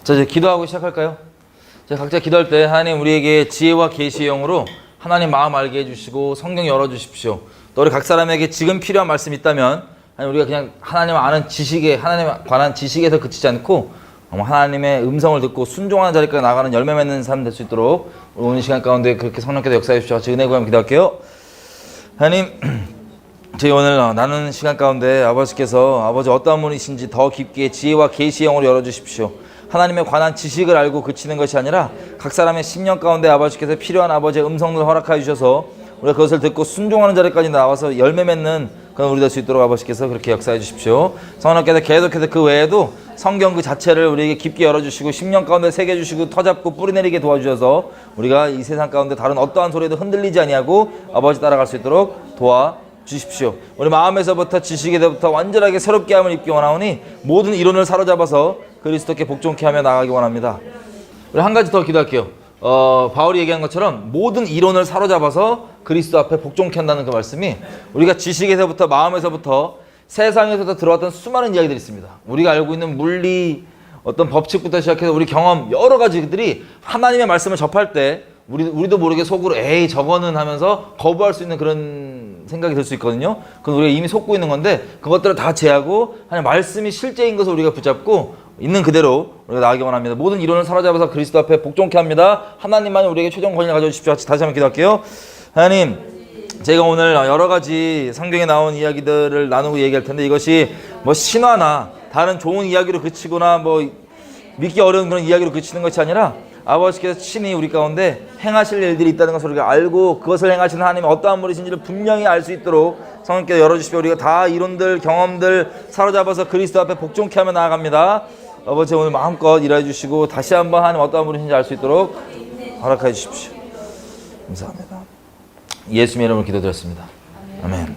자, 이제 기도하고 시작할까요? 자, 각자 기도할 때 하나님 우리에게 지혜와 계시의 영으로 하나님 마음 알게 해주시고 성경 열어주십시오. 또 우리 각 사람에게 지금 필요한 말씀이 있다면 우리가 그냥 하나님 아는 지식에, 하나님에 관한 지식에서 그치지 않고 하나님의 음성을 듣고 순종하는 자리까지 나가는 열매 맺는 사람 될 수 있도록 오늘 시간 가운데 그렇게 성령께서 역사해 주십시오. 같이 은혜 구하며 기도할게요. 하나님, 저희 오늘 나누는 시간 가운데 아버지께서 아버지 어떠한 분이신지 더 깊게 지혜와 계시의 영으로 열어주십시오. 하나님에 관한 지식을 알고 그치는 것이 아니라 각 사람의 심령 가운데 아버지께서 필요한 아버지의 음성을 허락하여 주셔서 우리가 그것을 듣고 순종하는 자리까지 나와서 열매 맺는 그런 우리 될 수 있도록 아버지께서 그렇게 역사해 주십시오. 성령께서 계속해서 그 외에도 성경 그 자체를 우리에게 깊게 열어주시고 심령 가운데 새겨주시고 터잡고 뿌리내리게 도와주셔서 우리가 이 세상 가운데 다른 어떠한 소리에도 흔들리지 아니하고 아버지 따라갈 수 있도록 도와주십시오. 우리 마음에서부터 지식에서부터 완전하게 새롭게 함을 입기 원하오니 모든 이론을 사로잡아서 그리스도께 복종케 하며 나가기 원합니다. 우리 한 가지 더 기도할게요. 바울이 얘기한 것처럼 모든 이론을 사로잡아서 그리스도 앞에 복종케 한다는 그 말씀이 우리가 지식에서부터 마음에서부터 세상에서도 들어왔던 수많은 이야기들이 있습니다. 우리가 알고 있는 물리 어떤 법칙부터 시작해서 우리 경험 여러 가지들이 하나님의 말씀을 접할 때 우리도 모르게 속으로 에이 저거는 하면서 거부할 수 있는 그런 생각이 들 수 있거든요. 그건 우리가 이미 속고 있는 건데 그것들을 다 제하고 하나님 말씀이 실제인 것을 우리가 붙잡고 있는 그대로 우리가 나가기 원합니다. 모든 이론을 사로잡아서 그리스도 앞에 복종케 합니다. 하나님만이 우리에게 최종 권위를 가져주십시오. 다시 한번 기도할게요. 하나님, 제가 오늘 여러 가지 성경에 나온 이야기들을 나누고 얘기할 텐데 이것이 뭐 신화나 다른 좋은 이야기로 그치거나 뭐 믿기 어려운 그런 이야기로 그치는 것이 아니라 아버지께서 친히 우리 가운데 행하실 일들이 있다는 것을 우리가 알고 그것을 행하시는 하나님이 어떠한 분이신지를 분명히 알 수 있도록 성령께서 열어주십시오. 우리가 다 이론들, 경험들 사로잡아서 그리스도 앞에 복종케 하며 나아갑니다. 아버지 오늘 마음껏 일해 주시고 다시 한번 하나님 어떠한 분이신지 알 수 있도록 허락해 주십시오. 감사합니다. 예수님의 이름으로 기도드렸습니다. 아멘.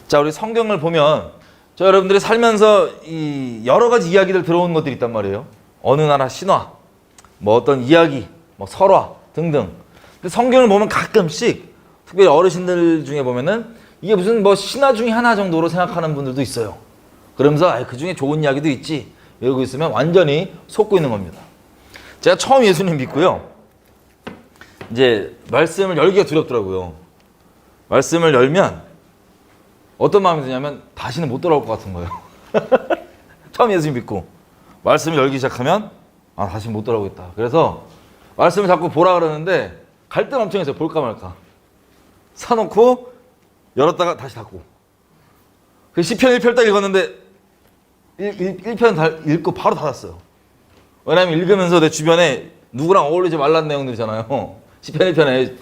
자, 우리 성경을 보면 저 여러분들이 살면서 이 여러 가지 이야기들 들어온 것들이 있단 말이에요. 어느 나라 신화, 뭐 어떤 이야기, 뭐 설화 등등. 근데 성경을 보면 가끔씩 특별히 어르신들 중에 보면은 이게 무슨 뭐 신화 중에 하나 정도로 생각하는 분들도 있어요. 그러면서 그 중에 좋은 이야기도 있지 이러고 있으면 완전히 속고 있는 겁니다. 제가 처음 예수님 믿고요. 이제 말씀을 열기가 두렵더라고요. 말씀을 열면 어떤 마음이 드냐면 다시는 못 돌아올 것 같은 거예요. 처음 예수님 믿고 말씀을 열기 시작하면 다시 못 돌아오겠다. 그래서 말씀을 자꾸 보라 그러는데 갈등 엄청 했어요. 볼까 말까. 사놓고 열었다가 다시 닫고. 그 시편 1편 딱 읽었는데 1편 읽고 바로 닫았어요. 왜냐하면 읽으면서 내 주변에 누구랑 어울리지 말라는 내용들이잖아요. 시편 1편에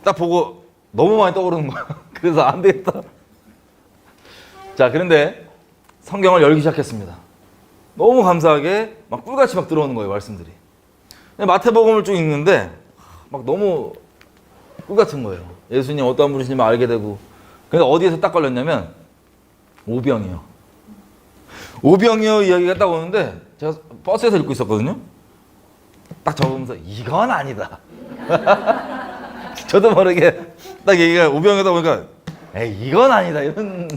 딱 보고 너무 많이 떠오르는 거야. 그래서 안 되겠다. 자, 그런데 성경을 열기 시작했습니다. 너무 감사하게 막 꿀같이 막 들어오는 거예요, 말씀들이. 마태복음을 쭉 읽는데 막 너무 꿀같은 거예요. 예수님 어떠한 분이신지 알게 되고. 그래서 어디에서 딱 걸렸냐면 오병이요. 오병이어 이야기가 딱 오는데 제가 버스에서 읽고 있었거든요. 딱 적으면서 이건 아니다. 저도 모르게 딱 얘기가 오병이다 보니까 에이 이건 아니다 이런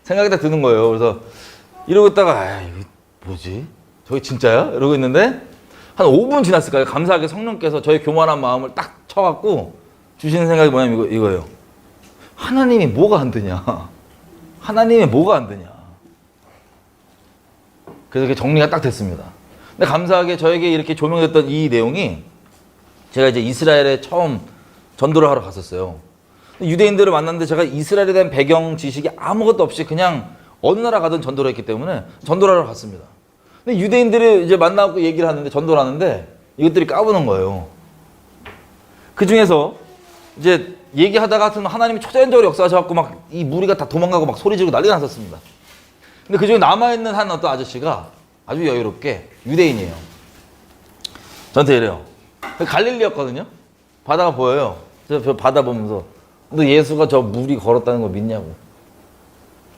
생각이 딱 드는 거예요. 그래서 이러고 있다가 이거 뭐지? 저게 진짜야? 이러고 있는데 한 5분 지났을까요? 감사하게 성령께서 저의 교만한 마음을 딱 쳐갖고 주시는 생각이 뭐냐면 이거예요. 하나님이 뭐가 안 되냐? 하나님이 뭐가 안 되냐? 그래서 이렇게 정리가 딱 됐습니다. 근데 감사하게 저에게 이렇게 조명됐던 이 내용이 제가 이제 이스라엘에 처음 전도를 하러 갔었어요. 유대인들을 만났는데 제가 이스라엘에 대한 배경 지식이 아무것도 없이 그냥 어느 나라 가든 전도를 했기 때문에 전도를 하러 갔습니다. 근데 유대인들이 이제 만나고 얘기를 하는데 전도를 하는데 이것들이 까부는 거예요. 그 중에서 이제 얘기하다가 같은 하나님이 초자연적으로 역사하셔갖고 막 이 무리가 다 도망가고 막 소리 지르고 난리가 났었습니다. 근데 그 중에 남아있는 한 어떤 아저씨가 아주 여유롭게 유대인이에요. 저한테 이래요. 갈릴리였거든요. 바다가 보여요. 저 바다 보면서 너 예수가 저 물이 걸었다는 거 믿냐고.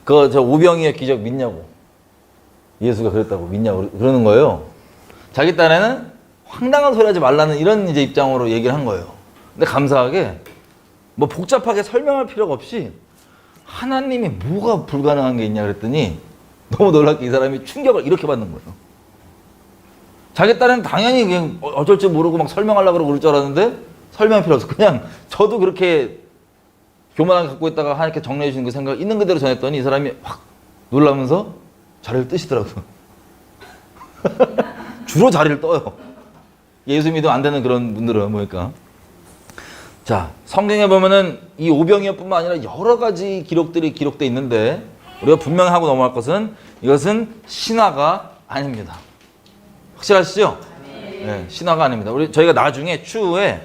저 오병이어 기적 믿냐고. 예수가 그랬다고 믿냐고 그러는 거예요. 자기 딴에는 황당한 소리 하지 말라는 이런 이제 입장으로 얘기를 한 거예요. 근데 감사하게 뭐 복잡하게 설명할 필요가 없이 하나님이 뭐가 불가능한 게 있냐 그랬더니 너무 놀랍게 이 사람이 충격을 이렇게 받는 거예요. 자기 딸은 당연히 그냥 어쩔 줄 모르고 막 설명하려고 그럴 줄 알았는데 설명 필요 없어. 그냥 저도 그렇게 교만하게 갖고 있다가 하나님께 정리해 주시는 그 생각을 있는 그대로 전했더니 이 사람이 확 놀라면서 자리를 뜨시더라고요. 주로 자리를 떠요. 예수 믿으면 안 되는 그런 분들은 뭐니까. 자, 성경에 보면은 이 오병이어뿐만 아니라 여러 가지 기록들이 기록되어 있는데 우리가 분명히 하고 넘어갈 것은 이것은 신화가 아닙니다. 확실하시죠? 네, 신화가 아닙니다. 저희가 나중에 추후에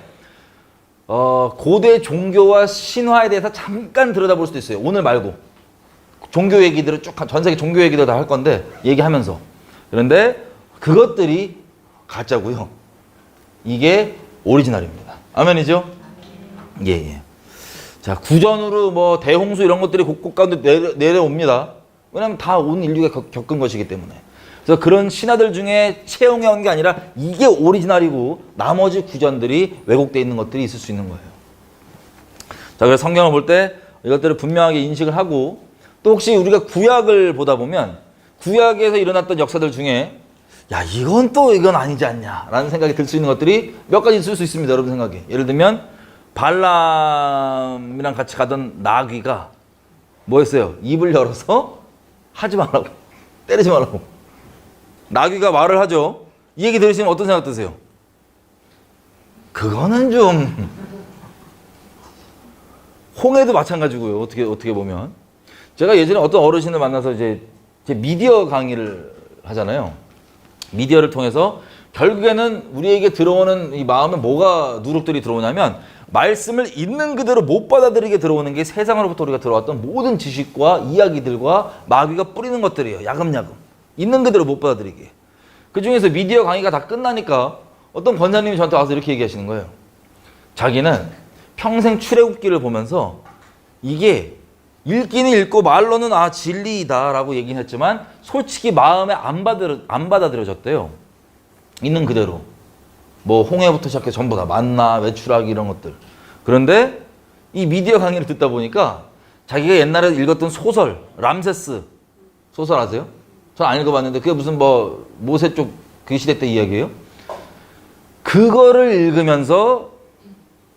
고대 종교와 신화에 대해서 잠깐 들여다볼 수도 있어요. 오늘 말고 종교 얘기들을 쭉 전 세계 종교 얘기들 다 할 건데 얘기하면서. 그런데 그것들이 가짜고요. 이게 오리지널입니다. 아멘이죠? 예. 자, 구전으로 뭐 대홍수 이런 것들이 곳곳 가운데 내려옵니다. 왜냐하면 다 온 인류가 겪은 것이기 때문에. 그래서 그런 신화들 중에 채용해 온 게 아니라 이게 오리지널이고 나머지 구전들이 왜곡되어 있는 것들이 있을 수 있는 거예요. 자, 그래서 성경을 볼 때 이것들을 분명하게 인식을 하고 또 혹시 우리가 구약을 보다 보면 구약에서 일어났던 역사들 중에 야, 이건 아니지 않냐 라는 생각이 들 수 있는 것들이 몇 가지 있을 수 있습니다. 여러분 생각에. 예를 들면 발람이랑 같이 가던 나귀가 뭐였어요? 입을 열어서 하지 말라고. 때리지 말라고. 나귀가 말을 하죠. 이 얘기 들으시면 어떤 생각 드세요? 그거는 좀 홍해도 마찬가지고요. 어떻게 보면 제가 예전에 어떤 어르신을 만나서 이제 미디어 강의를 하잖아요. 미디어를 통해서 결국에는 우리에게 들어오는 이 마음에 뭐가 누룩들이 들어오냐면 말씀을 있는 그대로 못 받아들이게 들어오는 게 세상으로부터 우리가 들어왔던 모든 지식과 이야기들과 마귀가 뿌리는 것들이에요. 야금야금. 있는 그대로 못 받아들이게. 그 중에서 미디어 강의가 다 끝나니까 어떤 권사님이 저한테 와서 이렇게 얘기하시는 거예요. 자기는 평생 출애굽기를 보면서 이게 읽기는 읽고 말로는 진리이다 라고 얘기는 했지만 솔직히 마음에 안 받아들여졌대요. 있는 그대로. 뭐 홍해부터 시작해서 전부 다 만나, 외출하기 이런 것들. 그런데 이 미디어 강의를 듣다 보니까 자기가 옛날에 읽었던 소설, 람세스 소설 아세요? 전 안 읽어봤는데 그게 무슨 뭐 모세 쪽 그 시대 때 이야기예요? 그거를 읽으면서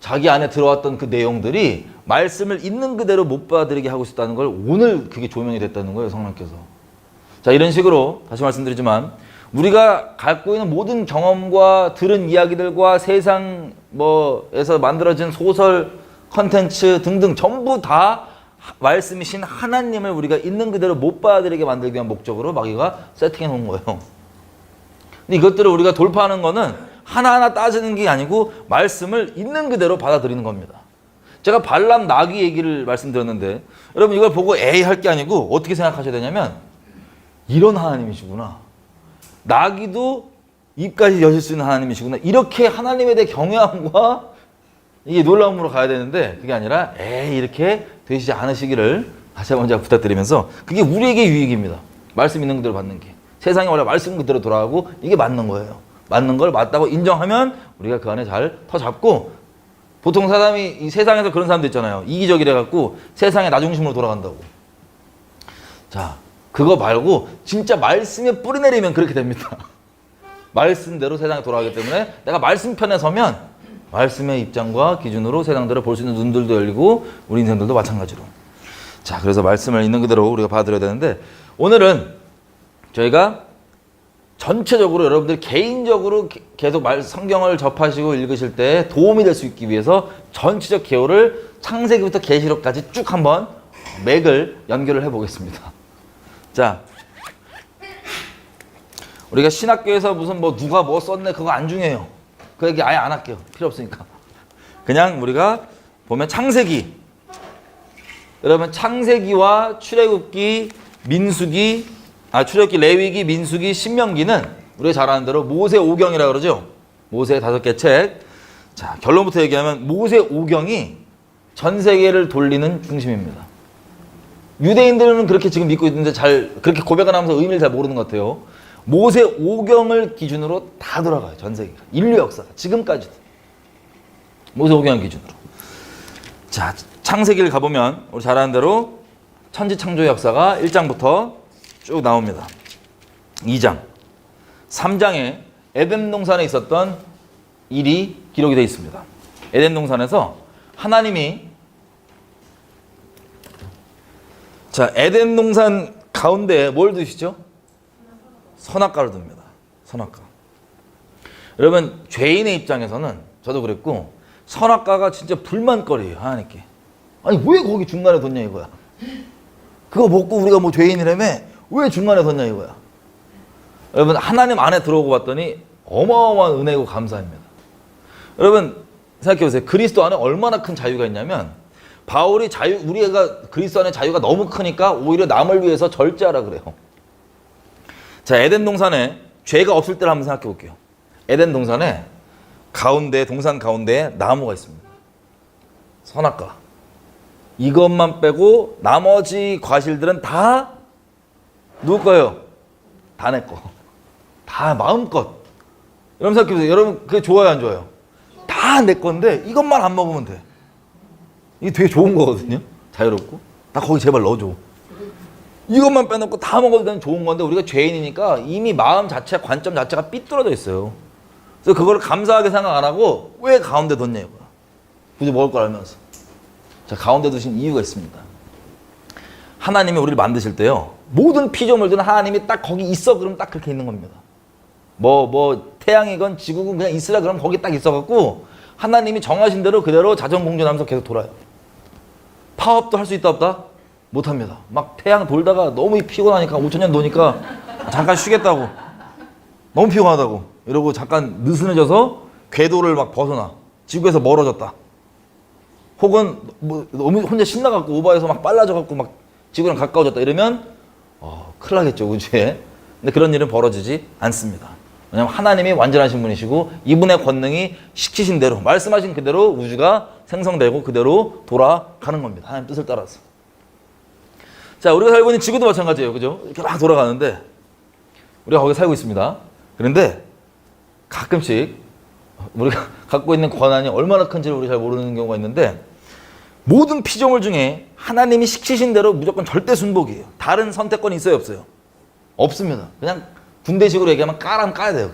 자기 안에 들어왔던 그 내용들이 말씀을 있는 그대로 못 받아들이게 하고 있었다는 걸 오늘 그게 조명이 됐다는 거예요, 성령께서. 자, 이런 식으로 다시 말씀드리지만 우리가 갖고 있는 모든 경험과 들은 이야기들과 세상 뭐에서 만들어진 소설, 컨텐츠 등등 전부 다 말씀이신 하나님을 우리가 있는 그대로 못 받아들이게 만들기 위한 목적으로 마귀가 세팅해 놓은 거예요. 근데 이것들을 우리가 돌파하는 거는 하나하나 따지는 게 아니고 말씀을 있는 그대로 받아들이는 겁니다. 제가 발람 나귀 얘기를 말씀드렸는데 여러분 이걸 보고 에이 할 게 아니고 어떻게 생각하셔야 되냐면 이런 하나님이시구나. 나귀도 입까지 여실 수 있는 하나님이시구나. 이렇게 하나님에 대해 경외함과 이게 놀라움으로 가야 되는데 그게 아니라 에이 이렇게 되시지 않으시기를 다시 한번 제가 부탁드리면서 그게 우리에게 유익입니다. 말씀 있는 그대로 받는 게. 세상이 원래 말씀 그대로 돌아가고 이게 맞는 거예요. 맞는 걸 맞다고 인정하면 우리가 그 안에 잘 터잡고 보통 사람이 이 세상에서 그런 사람도 있잖아요. 이기적이래 갖고 세상에 나 중심으로 돌아간다고. 자, 그거 말고 진짜 말씀에 뿌리 내리면 그렇게 됩니다. 말씀대로 세상에 돌아가기 때문에 내가 말씀 편에 서면 말씀의 입장과 기준으로 세상들을 볼 수 있는 눈들도 열리고 우리 인생들도 마찬가지로. 자, 그래서 말씀을 있는 그대로 우리가 받아들여야 되는데 오늘은 저희가 전체적으로 여러분들 개인적으로 계속 성경을 접하시고 읽으실 때 도움이 될 수 있기 위해서 전체적 개요를 창세기부터 계시록까지 쭉 한번 맥을 연결을 해보겠습니다. 자, 우리가 신학교에서 무슨 뭐 누가 뭐 썼네 그거 안 중요해요. 그 얘기 아예 안 할게요. 필요 없으니까. 그냥 우리가 보면 창세기. 여러분 창세기와 출애굽기, 민수기, 출애굽기, 레위기, 민수기, 신명기는 우리가 잘 아는 대로 모세 오경이라고 그러죠. 모세 5개 책. 자, 결론부터 얘기하면 모세 오경이 전 세계를 돌리는 중심입니다. 유대인들은 그렇게 지금 믿고 있는데 잘 그렇게 고백을 하면서 의미를 잘 모르는 것 같아요. 모세 오경을 기준으로 다 돌아가요. 전 세계가. 인류 역사가 지금까지도. 모세 오경을 기준으로. 자, 창세기를 가보면 우리 잘 아는 대로 천지창조의 역사가 1장부터 쭉 나옵니다. 2장, 3장에 에덴 동산에 있었던 일이 기록이 되어 있습니다. 에덴 동산에서 하나님이 자, 에덴 동산 가운데 뭘 두시죠? 선악과를 둡니다. 선악과. 여러분, 죄인의 입장에서는 저도 그랬고 선악과가 진짜 불만거리예요. 하나님께. 아니 왜 거기 중간에 뒀냐 이거야. 그거 먹고 우리가 뭐 죄인이라며 왜 중간에 뒀냐 이거야. 여러분, 하나님 안에 들어오고 봤더니 어마어마한 은혜고 감사입니다. 여러분 생각해보세요. 그리스도 안에 얼마나 큰 자유가 있냐면 바울이 우리가 그리스도 안에 자유가 너무 크니까 오히려 남을 위해서 절제하라 그래요. 자, 에덴 동산에 죄가 없을 때를 한번 생각해 볼게요. 에덴 동산에 동산 가운데에 나무가 있습니다. 선악과. 이것만 빼고 나머지 과실들은 다 누구 거예요? 다 내 거. 다 마음껏. 여러분 생각해 보세요. 여러분 그게 좋아요, 안 좋아요? 다 내 건데 이것만 안 먹으면 돼. 이게 되게 좋은 거거든요. 자유롭고. 나 거기 제발 넣어줘. 이것만 빼놓고 다 먹어도 되는 좋은 건데 우리가 죄인이니까 이미 마음 자체, 관점 자체가 삐뚤어져 있어요. 그래서 그걸 감사하게 생각 안 하고 왜 가운데 뒀냐 이거야. 굳이 먹을 걸 알면서. 자, 가운데 두신 이유가 있습니다. 하나님이 우리를 만드실 때요, 모든 피조물들은 하나님이 딱 거기 있어 그러면 딱 그렇게 있는 겁니다. 태양이건 지구건 그냥 있으라 그러면 거기 딱 있어갖고 하나님이 정하신 대로 그대로 자전공전하면서 계속 돌아요. 파업도 할 수 있다 없다? 못합니다. 막 태양 돌다가 너무 피곤하니까 5천년 노니까 잠깐 쉬겠다고, 너무 피곤하다고 이러고 잠깐 느슨해져서 궤도를 막 벗어나, 지구에서 멀어졌다. 혹은 뭐 너무 혼자 신나갖고 오버해서 막 빨라져갖고 막 지구랑 가까워졌다 이러면 큰일 나겠죠, 우주에. 근데 그런 일은 벌어지지 않습니다. 왜냐하면 하나님이 완전하신 분이시고 이분의 권능이 시키신 대로, 말씀하신 그대로 우주가 생성되고 그대로 돌아가는 겁니다. 하나님 뜻을 따라서. 자, 우리가 살고 있는 지구도 마찬가지예요. 그죠? 이렇게 막 돌아가는데 우리가 거기 살고 있습니다. 그런데 가끔씩 우리가 갖고 있는 권한이 얼마나 큰지를 우리 잘 모르는 경우가 있는데, 모든 피조물 중에 하나님이 시키신 대로 무조건 절대 순복이에요. 다른 선택권이 있어요, 없어요? 없습니다. 그냥 군대식으로 얘기하면 까라면 까야 돼요.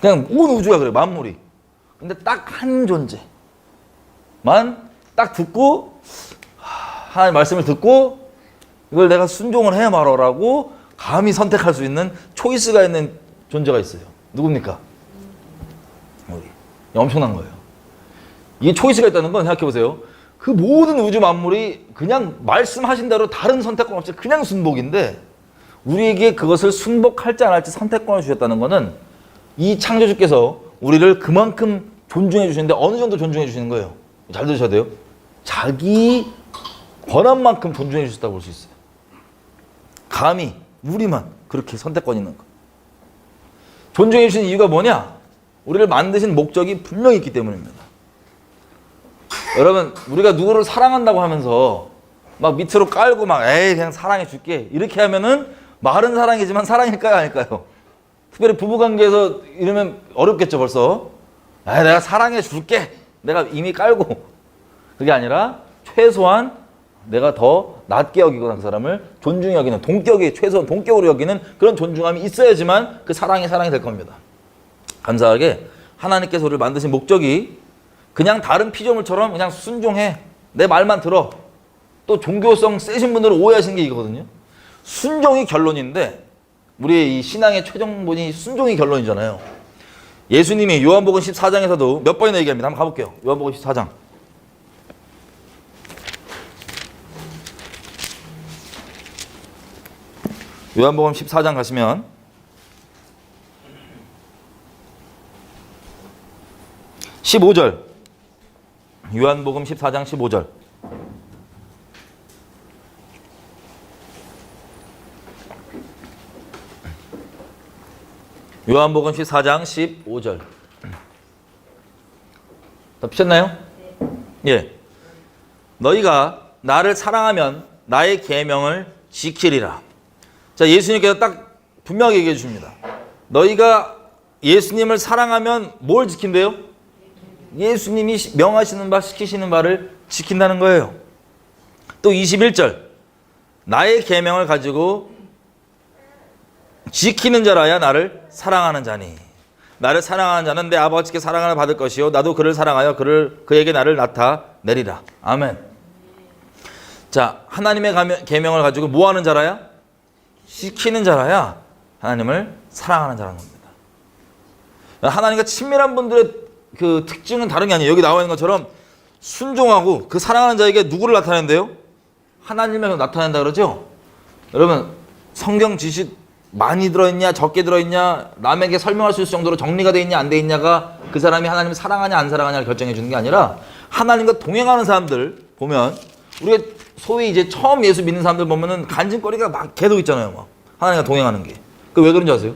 그냥 온 우주가 그래요, 만물이. 근데 딱 한 존재만 딱 듣고, 하나님 말씀을 듣고 이걸 내가 순종을 해 말어라고 감히 선택할 수 있는 초이스가 있는 존재가 있어요. 누굽니까? 우리. 엄청난 거예요. 이게 초이스가 있다는 건 생각해보세요. 그 모든 우주 만물이 그냥 말씀하신 대로 다른 선택권 없이 그냥 순복인데, 우리에게 그것을 순복할지 안 할지 선택권을 주셨다는 것은 이 창조주께서 우리를 그만큼 존중해 주시는데 어느 정도 존중해 주시는 거예요? 잘 들으셔야 돼요. 자기 권한만큼 존중해 주셨다고 볼 수 있어요. 감히 우리만 그렇게 선택권 있는 거. 존중해 주시는 이유가 뭐냐? 우리를 만드신 목적이 분명히 있기 때문입니다. 여러분, 우리가 누구를 사랑한다고 하면서 막 밑으로 깔고 막 에이 그냥 사랑해 줄게 이렇게 하면은 말은 사랑이지만 사랑일까요, 아닐까요? 특별히 부부관계에서 이러면 어렵겠죠. 벌써 내가 사랑해 줄게, 내가 이미 깔고. 그게 아니라 최소한 내가 더 낮게 여기거나 그 사람을 존중히 여기는, 최소한 동격으로 여기는 그런 존중함이 있어야지만 그 사랑이 될 겁니다. 감사하게 하나님께서 우리를 만드신 목적이 그냥 다른 피조물처럼 그냥 순종해, 내 말만 들어. 또 종교성 세신 분들은 오해하시는 게 이거거든요. 순종이 결론인데 우리의 이 신앙의 최종본이 순종이 결론이잖아요. 예수님이 요한복음 14장에서도 몇 번이나 얘기합니다. 한번 가볼게요. 요한복음 14장. 요한복음 14장 가시면 15절. 요한복음 14장 15절. 요한복음 14장 15절. 다 피셨나요? 예. 너희가 나를 사랑하면 나의 계명을 지키리라. 자, 예수님께서 딱 분명하게 얘기해 주십니다. 너희가 예수님을 사랑하면 뭘 지킨대요? 예수님이 명하시는 바, 시키시는 바를 지킨다는 거예요. 또 21절. 나의 계명을 가지고 지키는 자라야 나를 사랑하는 자니. 나를 사랑하는 자는 내 아버지께 사랑을 받을 것이요 나도 그를 사랑하여 그에게 나를 나타내리라. 아멘. 자, 하나님의 계명을 가지고 뭐 하는 자라야? 지키는 자라야 하나님을 사랑하는 자라는 겁니다. 하나님과 친밀한 분들의 그 특징은 다른 게 아니에요. 여기 나와 있는 것처럼 순종하고 그 사랑하는 자에게 누구를 나타낸대요? 하나님을 나타낸다 그러죠? 여러분, 성경 지식 많이 들어있냐 적게 들어있냐 남에게 설명할 수 있을 정도로 정리가 돼 있냐 안 돼 있냐가 그 사람이 하나님을 사랑하냐 안 사랑하냐를 결정해 주는 게 아니라 하나님과 동행하는 사람들 보면 우리가 소위 이제 처음 예수 믿는 사람들 보면은 간증거리가 막 계속 있잖아요. 막 하나님과 동행하는 게. 그 왜 그런지 아세요?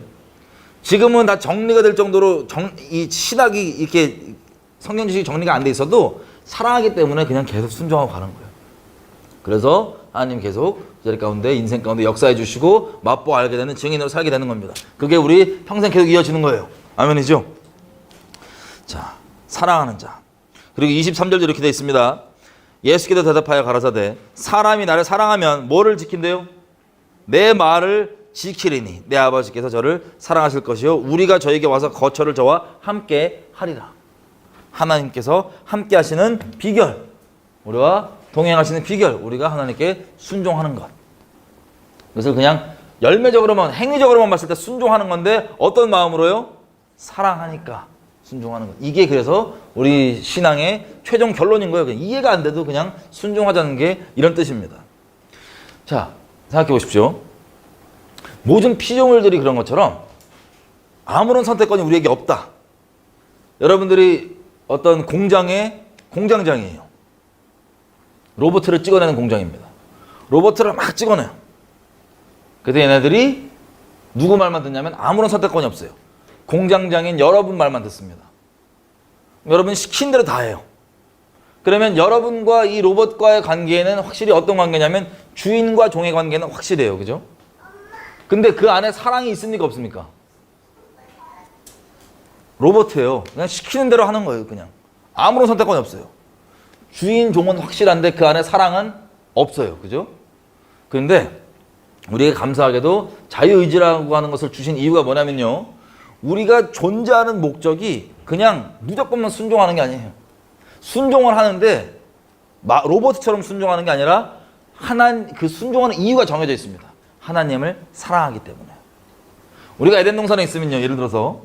지금은 다 정리가 될 정도로 이 신학이 이렇게 성경 지식이 정리가 안 돼 있어도 사랑하기 때문에 그냥 계속 순종하고 가는 거예요. 그래서 하나님 계속 이 자리 가운데 인생 가운데 역사해 주시고 맛보 알게 되는 증인으로 살게 되는 겁니다. 그게 우리 평생 계속 이어지는 거예요. 아멘이죠? 자, 사랑하는 자. 그리고 23절도 이렇게 되어 있습니다. 예수께서 대답하여 가라사대 사람이 나를 사랑하면 뭐를 지킨대요? 내 말을 지키리니 내 아버지께서 저를 사랑하실 것이요 우리가 저에게 와서 거처를 저와 함께 하리라. 하나님께서 함께 하시는 비결, 우리와 동행하시는 비결, 우리가 하나님께 순종하는 것. 그래서 그냥 열매적으로만 행위적으로만 봤을 때 순종하는 건데 어떤 마음으로요? 사랑하니까 순종하는 것. 이게 그래서 우리 신앙의 최종 결론인 거예요. 이해가 안 돼도 그냥 순종하자는 게 이런 뜻입니다. 자, 생각해 보십시오. 모든 피조물들이 그런 것처럼 아무런 선택권이 우리에게 없다. 여러분들이 어떤 공장의 공장장이에요. 로봇을 찍어내는 공장입니다. 로봇을 막 찍어내요. 그래서 얘네들이 누구 말만 듣냐면 아무런 선택권이 없어요. 공장장인 여러분 말만 듣습니다. 여러분 시킨 대로 다 해요. 그러면 여러분과 이 로봇과의 관계는 확실히 어떤 관계냐면 주인과 종의 관계는 확실해요. 그죠? 근데 그 안에 사랑이 있습니까? 없습니까? 로봇이에요. 그냥 시키는 대로 하는 거예요. 그냥 아무런 선택권이 없어요. 주인 종은 확실한데 그 안에 사랑은 없어요. 그죠? 그런데 우리에게 감사하게도 자유의지라고 하는 것을 주신 이유가 뭐냐면요, 우리가 존재하는 목적이 그냥 무조건만 순종하는 게 아니에요. 순종을 하는데 로봇처럼 순종하는 게 아니라 그 순종하는 이유가 정해져 있습니다. 하나님을 사랑하기 때문에. 우리가 에덴 동산에 있으면요, 예를 들어서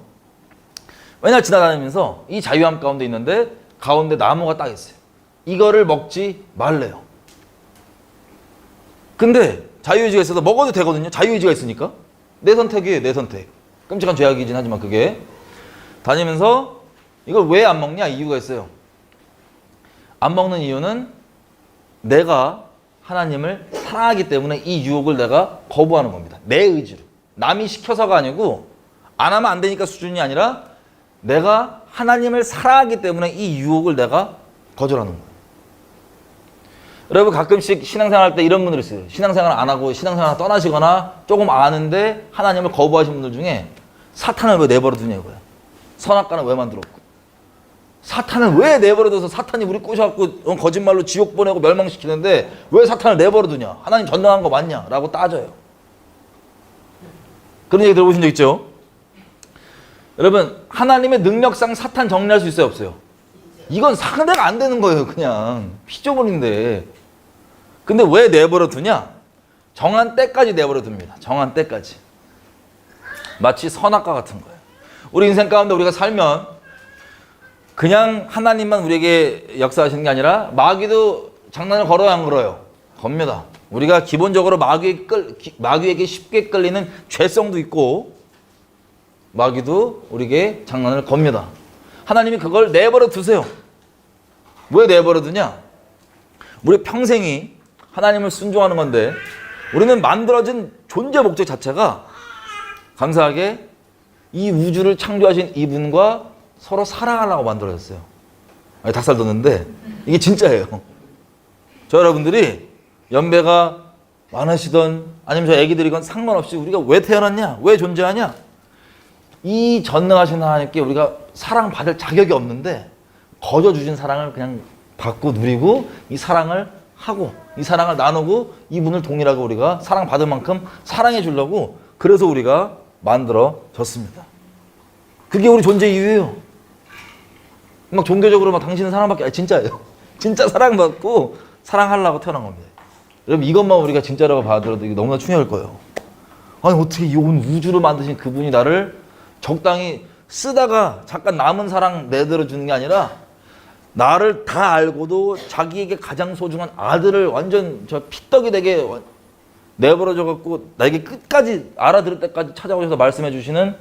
맨날 지나다니면서 이 자유함 가운데 있는데 가운데 나무가 딱 있어요. 이거를 먹지 말래요. 근데 자유의지가 있어서 먹어도 되거든요. 자유의지가 있으니까. 내 선택이에요. 내 선택. 끔찍한 죄악이긴 하지만 그게. 다니면서 이걸 왜 안 먹냐? 이유가 있어요. 안 먹는 이유는 내가 하나님을 사랑하기 때문에 이 유혹을 내가 거부하는 겁니다. 내 의지로. 남이 시켜서가 아니고 안 하면 안 되니까 수준이 아니라 내가 하나님을 사랑하기 때문에 이 유혹을 내가 거절하는 거예요. 여러분 가끔씩 신앙생활 할 때 이런 분들이 있어요. 신앙생활 안 하고 신앙생활 떠나시거나 조금 아는데 하나님을 거부하신 분들 중에 사탄을 왜 내버려 두냐 이거예요. 선악과는 왜 만들었고. 사탄을 왜 내버려둬서 사탄이 우리 꼬셔갖고 거짓말로 지옥 보내고 멸망시키는데 왜 사탄을 내버려두냐? 하나님 전능한 거 맞냐? 라고 따져요. 그런 얘기 들어보신 적 있죠? 여러분 하나님의 능력상 사탄 정리할 수 있어요? 없어요? 이건 상대가 안 되는 거예요. 그냥 피조물인데. 근데 왜 내버려두냐? 정한 때까지 내버려둡니다. 정한 때까지. 마치 선악과 같은 거예요. 우리 인생 가운데 우리가 살면 그냥 하나님만 우리에게 역사하시는 게 아니라 마귀도 장난을 걸어요, 안 걸어요? 겁니다. 우리가 기본적으로 마귀에게 쉽게 끌리는 죄성도 있고 마귀도 우리에게 장난을 겁니다. 하나님이 그걸 내버려 두세요. 왜 내버려 두냐? 우리 평생이 하나님을 순종하는 건데 우리는 만들어진 존재 목적 자체가 감사하게 이 우주를 창조하신 이분과 서로 사랑하려고 만들어졌어요. 닭살 돋는데 이게 진짜예요. 저 여러분들이 연배가 많으시던 아니면 저 애기들이건 상관없이 우리가 왜 태어났냐? 왜 존재하냐? 이 전능하신 하나님께 우리가 사랑받을 자격이 없는데 거저 주신 사랑을 그냥 받고 누리고 이 사랑을 하고 이 사랑을 나누고 이분을 동일하게 우리가 사랑받을 만큼 사랑해 주려고 그래서 우리가 만들어졌습니다. 그게 우리 존재 이유예요. 막 종교적으로 막 당신은 사랑받기, 아니 진짜예요. 진짜 사랑받고 사랑하려고 태어난 겁니다. 여러분 이것만 우리가 진짜라고 받아들여도 이게 너무나 중요할 거예요. 아니 어떻게 이 온 우주를 만드신 그분이 나를 적당히 쓰다가 잠깐 남은 사랑 내들어 주는 게 아니라 나를 다 알고도 자기에게 가장 소중한 아들을 완전 저 피떡이 되게 내버려져 갖고 나에게 끝까지 알아들을 때까지 찾아오셔서 말씀해 주시는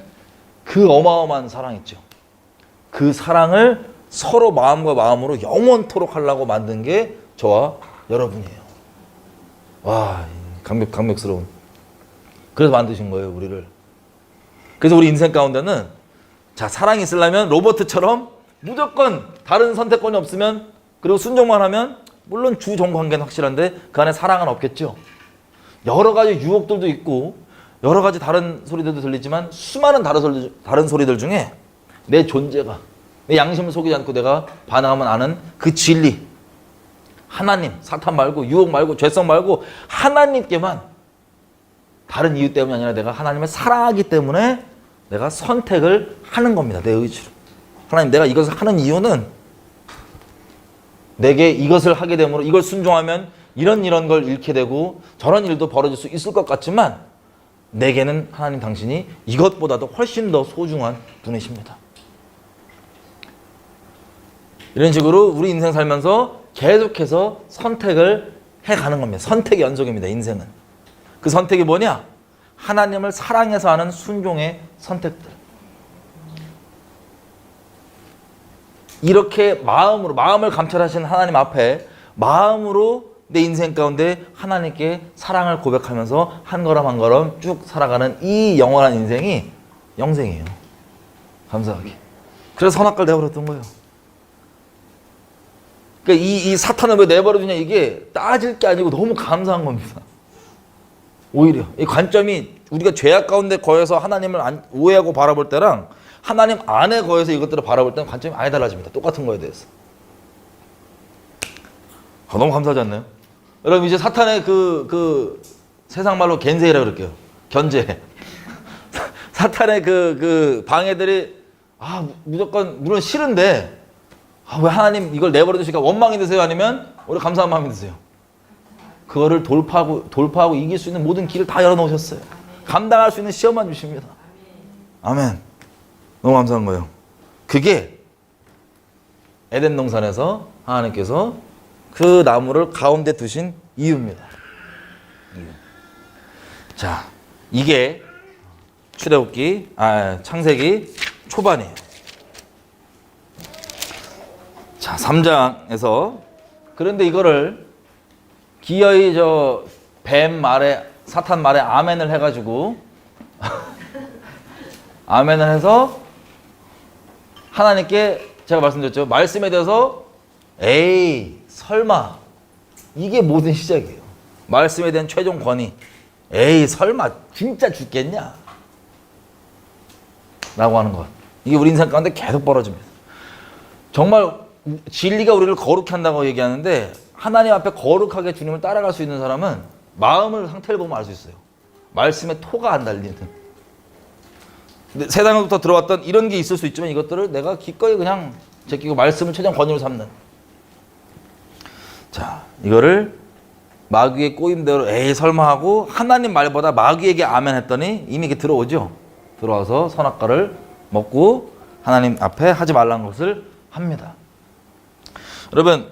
그 어마어마한 사랑 있죠. 그 사랑을 서로 마음과 마음으로 영원토록 하려고 만든 게 저와 여러분이에요. 와, 감격스러운. 그래서 만드신 거예요, 우리를. 그래서 우리 인생 가운데는 자, 사랑이 있으려면 로버트처럼 무조건 다른 선택권이 없으면 그리고 순종만 하면 물론 주종 관계는 확실한데 그 안에 사랑은 없겠죠. 여러 가지 유혹들도 있고 여러 가지 다른 소리들도 들리지만 수많은 다른 소리들 중에 내 존재가 내 양심을 속이지 않고 내가 반응하면 아는 그 진리, 하나님, 사탄 말고 유혹 말고 죄성 말고 하나님께만, 다른 이유 때문이 아니라 내가 하나님을 사랑하기 때문에 내가 선택을 하는 겁니다. 내 의지로. 하나님, 내가 이것을 하는 이유는 내게 이것을 하게 되므로 이걸 순종하면 이런 걸 잃게 되고 저런 일도 벌어질 수 있을 것 같지만 내게는 하나님 당신이 이것보다도 훨씬 더 소중한 분이십니다. 이런 식으로 우리 인생 살면서 계속해서 선택을 해가는 겁니다. 선택의 연속입니다. 인생은. 그 선택이 뭐냐? 하나님을 사랑해서 하는 순종의 선택들. 이렇게 마음을 감찰하신 하나님 앞에 마음으로 내 인생 가운데 하나님께 사랑을 고백하면서 한 걸음 한 걸음 쭉 살아가는 이 영원한 인생이 영생이에요. 감사하게. 그래서 선악과를 내버렸던 거예요. 그러니까 이 사탄을 왜 내버려두냐, 이게 따질 게 아니고 너무 감사한 겁니다. 오히려 이 관점이 우리가 죄악 가운데 거해서 하나님을 오해하고 바라볼 때랑 하나님 안에 거해서 이것들을 바라볼 때는 관점이 아예 달라집니다. 똑같은 거에 대해서. 너무 감사하지 않나요? 여러분 이제 사탄의 그 세상 말로 겐세이라고 그럴게요. 견제. 사탄의 그 방해들이 무조건 물론 싫은데 왜 하나님 이걸 내버려 두시니까 원망이 드세요? 아니면 우리 감사한 마음이 드세요? 그거를 돌파하고 이길 수 있는 모든 길을 다 열어놓으셨어요. 감당할 수 있는 시험만 주십니다. 아멘. 너무 감사한 거예요. 그게 에덴 동산에서 하나님께서 그 나무를 가운데 두신 이유입니다. 자, 이게 창세기 초반이에요. 자, 3장에서 그런데 이거를 기어이 사탄 말에 아멘을 해가지고 아멘을 해서 하나님께 제가 말씀드렸죠. 말씀에 대해서 에이 설마, 이게 모든 시작이에요. 말씀에 대한 최종 권위. 에이 설마 진짜 죽겠냐 라고 하는 것. 이게 우리 인생 가운데 계속 벌어집니다. 정말 진리가 우리를 거룩해 한다고 얘기하는데 하나님 앞에 거룩하게 주님을 따라갈 수 있는 사람은 마음을 상태를 보면 알 수 있어요. 말씀에 토가 안 달리는. 근데 세상부터 들어왔던 이런 게 있을 수 있지만 이것들을 내가 기꺼이 그냥 제끼고 말씀을 최종 권위로 삼는. 자, 이거를 마귀의 꼬임대로 에이 설마 하고 하나님 말보다 마귀에게 아멘 했더니 이미 이게 들어오죠. 들어와서 선악과를 먹고 하나님 앞에 하지 말라는 것을 합니다. 여러분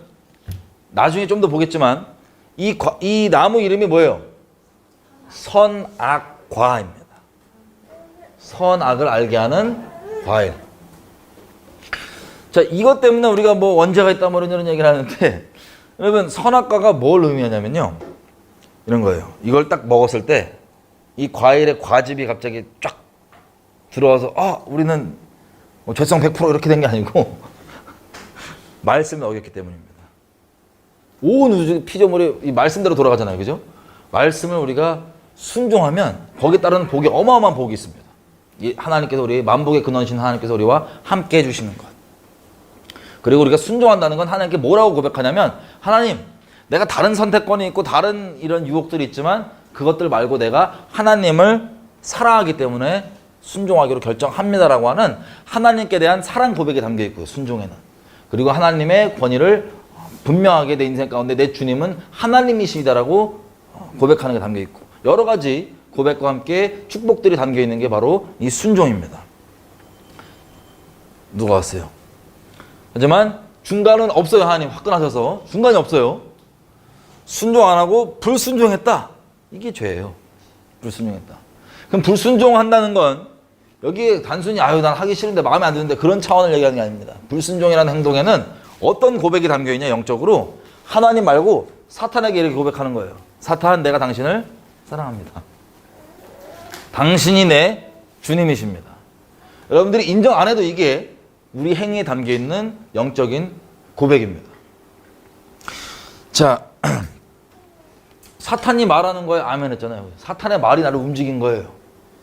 나중에 좀 더 보겠지만 이 나무 이름이 뭐예요? 선악과입니다. 선악을 알게 하는 과일. 자, 이것 때문에 우리가 뭐 원죄가 있다 뭐 이런 얘기를 하는데 여러분 선악과가 뭘 의미하냐면요, 이런 거예요. 이걸 딱 먹었을 때 이 과일의 과즙이 갑자기 쫙 들어와서 우리는 뭐 죄성 100% 이렇게 된 게 아니고 말씀을 어겼기 때문입니다. 온 우주 피조물이 이 말씀대로 돌아가잖아요. 그죠? 말씀을 우리가 순종하면 거기에 따른 복이 어마어마한 복이 있습니다. 하나님께서 우리 만복의 근원이신 하나님께서 우리와 함께 해주시는 것. 그리고 우리가 순종한다는 건 하나님께 뭐라고 고백하냐면 하나님, 내가 다른 선택권이 있고 다른 이런 유혹들이 있지만 그것들 말고 내가 하나님을 사랑하기 때문에 순종하기로 결정합니다라고 하는 하나님께 대한 사랑 고백이 담겨 있고요. 순종에는. 그리고 하나님의 권위를 분명하게 내 인생 가운데 내 주님은 하나님이시다라고 고백하는 게 담겨 있고 여러 가지 고백과 함께 축복들이 담겨 있는 게 바로 이 순종입니다. 누가 왔어요? 하지만 중간은 없어요. 하나님 화끈하셔서 중간이 없어요. 순종 안 하고 불순종했다. 이게 죄예요. 불순종했다. 그럼 불순종한다는 건 여기에 단순히 아유 난 하기 싫은데 마음에 안 드는데 그런 차원을 얘기하는 게 아닙니다. 불순종이라는 행동에는 어떤 고백이 담겨 있냐 영적으로 하나님 말고 사탄에게 이렇게 고백하는 거예요. 사탄 내가 당신을 사랑합니다. 당신이 내 주님이십니다. 여러분들이 인정 안 해도 이게 우리 행위에 담겨 있는 영적인 고백입니다. 자, 사탄이 말하는 거에 아멘 했잖아요. 사탄의 말이 나를 움직인 거예요.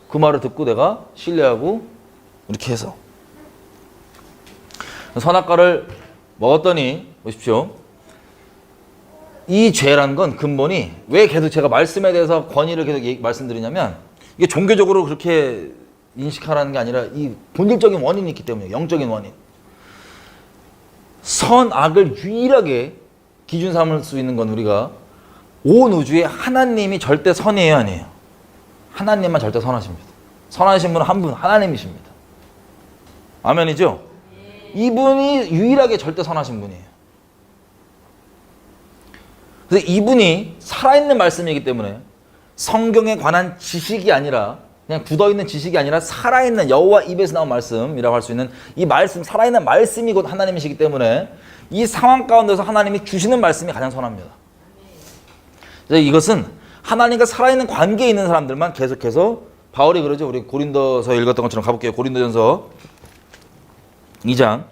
그 말을 듣고 내가 신뢰하고 이렇게 해서 선악과를 먹었더니 보십시오. 이 죄란 건 근본이 왜 계속 제가 말씀에 대해서 권위를 계속 말씀드리냐면 이게 종교적으로 그렇게 인식하라는 게 아니라 이 본질적인 원인이 있기 때문에 영적인 원인. 선악을 유일하게 기준 삼을 수 있는 건 우리가 온 우주에 하나님이 절대 선이에요, 아니에요? 하나님만 절대 선하십니다. 선하신 분은 한 분, 하나님이십니다. 아멘이죠? 이분이 유일하게 절대 선하신 분이에요. 그래서 이분이 살아있는 말씀이기 때문에 성경에 관한 지식이 아니라 그냥 굳어있는 지식이 아니라 살아있는 여호와 입에서 나온 말씀이라고 할 수 있는 이 말씀, 살아있는 말씀이 곧 하나님이시기 때문에 이 상황 가운데서 하나님이 주시는 말씀이 가장 선합니다. 그래서 이것은 하나님과 살아있는 관계에 있는 사람들만 계속해서 바울이 그러죠. 우리 고린도서 읽었던 것처럼 가볼게요. 고린도전서 2장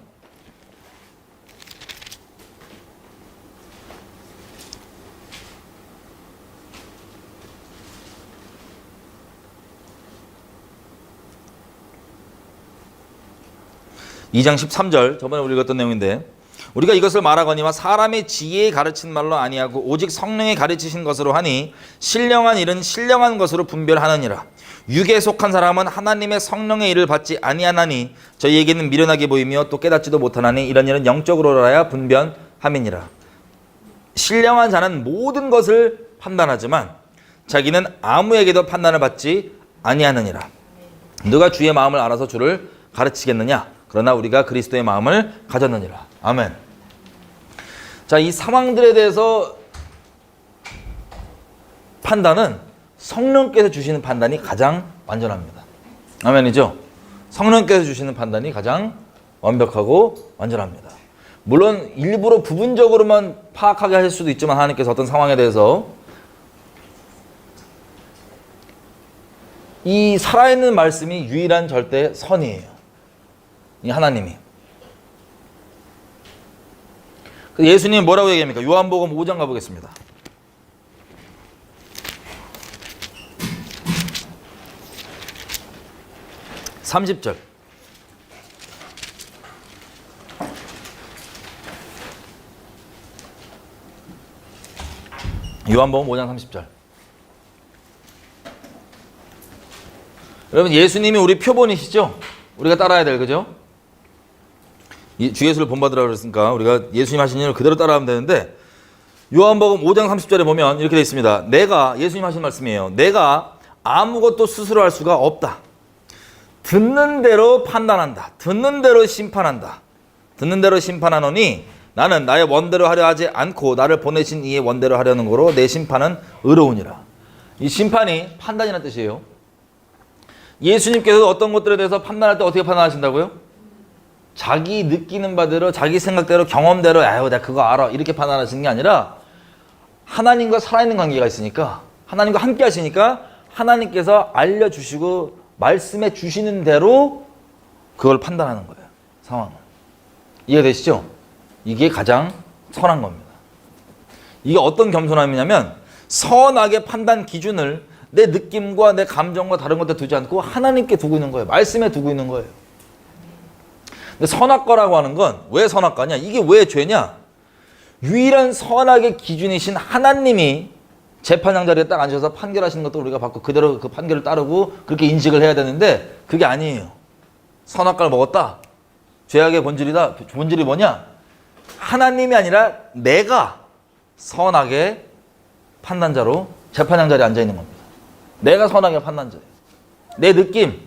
2장 13절 저번에 우리 읽었던 내용인데 우리가 이것을 말하거니와 사람의 지혜에 가르친 말로 아니하고 오직 성령이 가르치신 것으로 하니 신령한 일은 신령한 것으로 분별하느니라. 육에 속한 사람은 하나님의 성령의 일을 받지 아니하나니 저희에게는 미련하게 보이며 또 깨닫지도 못하나니 이런 일은 영적으로라야 분별함이니라. 신령한 자는 모든 것을 판단하지만 자기는 아무에게도 판단을 받지 아니하느니라. 누가 주의 마음을 알아서 주를 가르치겠느냐? 그러나 우리가 그리스도의 마음을 가졌느니라. 아멘. 자, 이 상황들에 대해서 판단은 성령께서 주시는 판단이 가장 완전합니다. 아멘이죠? 성령께서 주시는 판단이 가장 완벽하고 완전합니다. 물론 일부러 부분적으로만 파악하게 하실 수도 있지만 하나님께서 어떤 상황에 대해서 이 살아있는 말씀이 유일한 절대 선이에요. 이 하나님이. 예수님이 뭐라고 얘기합니까? 요한복음 5장 가보겠습니다. (30절) 요한복음 5장 30절. 여러분 예수님이 우리 표본이시죠? 우리가 따라야 될, 그죠? 주 예수를 본받으라고 그랬으니까 우리가 예수님 하신 일을 그대로 따라하면 되는데 요한복음 5장 30절에 보면 이렇게 되어 있습니다. 예수님 하신 말씀이에요. 내가 아무것도 스스로 할 수가 없다. 듣는 대로 판단한다. 듣는 대로 심판한다. 듣는 대로 심판하노니 나는 나의 원대로 하려 하지 않고 나를 보내신 이의 원대로 하려는 거로 내 심판은 의로우니라. 이 심판이 판단이라는 뜻이에요. 예수님께서 어떤 것들에 대해서 판단할 때 어떻게 판단하신다고요? 자기 느끼는 바대로 자기 생각대로 경험대로 아유 내가 그거 알아 이렇게 판단하시는 게 아니라 하나님과 살아있는 관계가 있으니까 하나님과 함께 하시니까 하나님께서 알려주시고 말씀해 주시는 대로 그걸 판단하는 거예요. 상황을. 이해되시죠? 이게 가장 선한 겁니다. 이게 어떤 겸손함이냐면 선악의 판단 기준을 내 느낌과 내 감정과 다른 것들 두지 않고 하나님께 두고 있는 거예요. 말씀에 두고 있는 거예요. 근데 선악과라고 하는 건 왜 선악과냐? 이게 왜 죄냐? 유일한 선악의 기준이신 하나님이 재판장 자리에 딱 앉아서 판결하시는 것도 우리가 받고 그대로 그 판결을 따르고 그렇게 인식을 해야 되는데 그게 아니에요. 선악과를 먹었다. 죄악의 본질이다. 본질이 뭐냐? 하나님이 아니라 내가 선악의 판단자로 재판장 자리에 앉아 있는 겁니다. 내가 선악의 판단자예요. 내 느낌,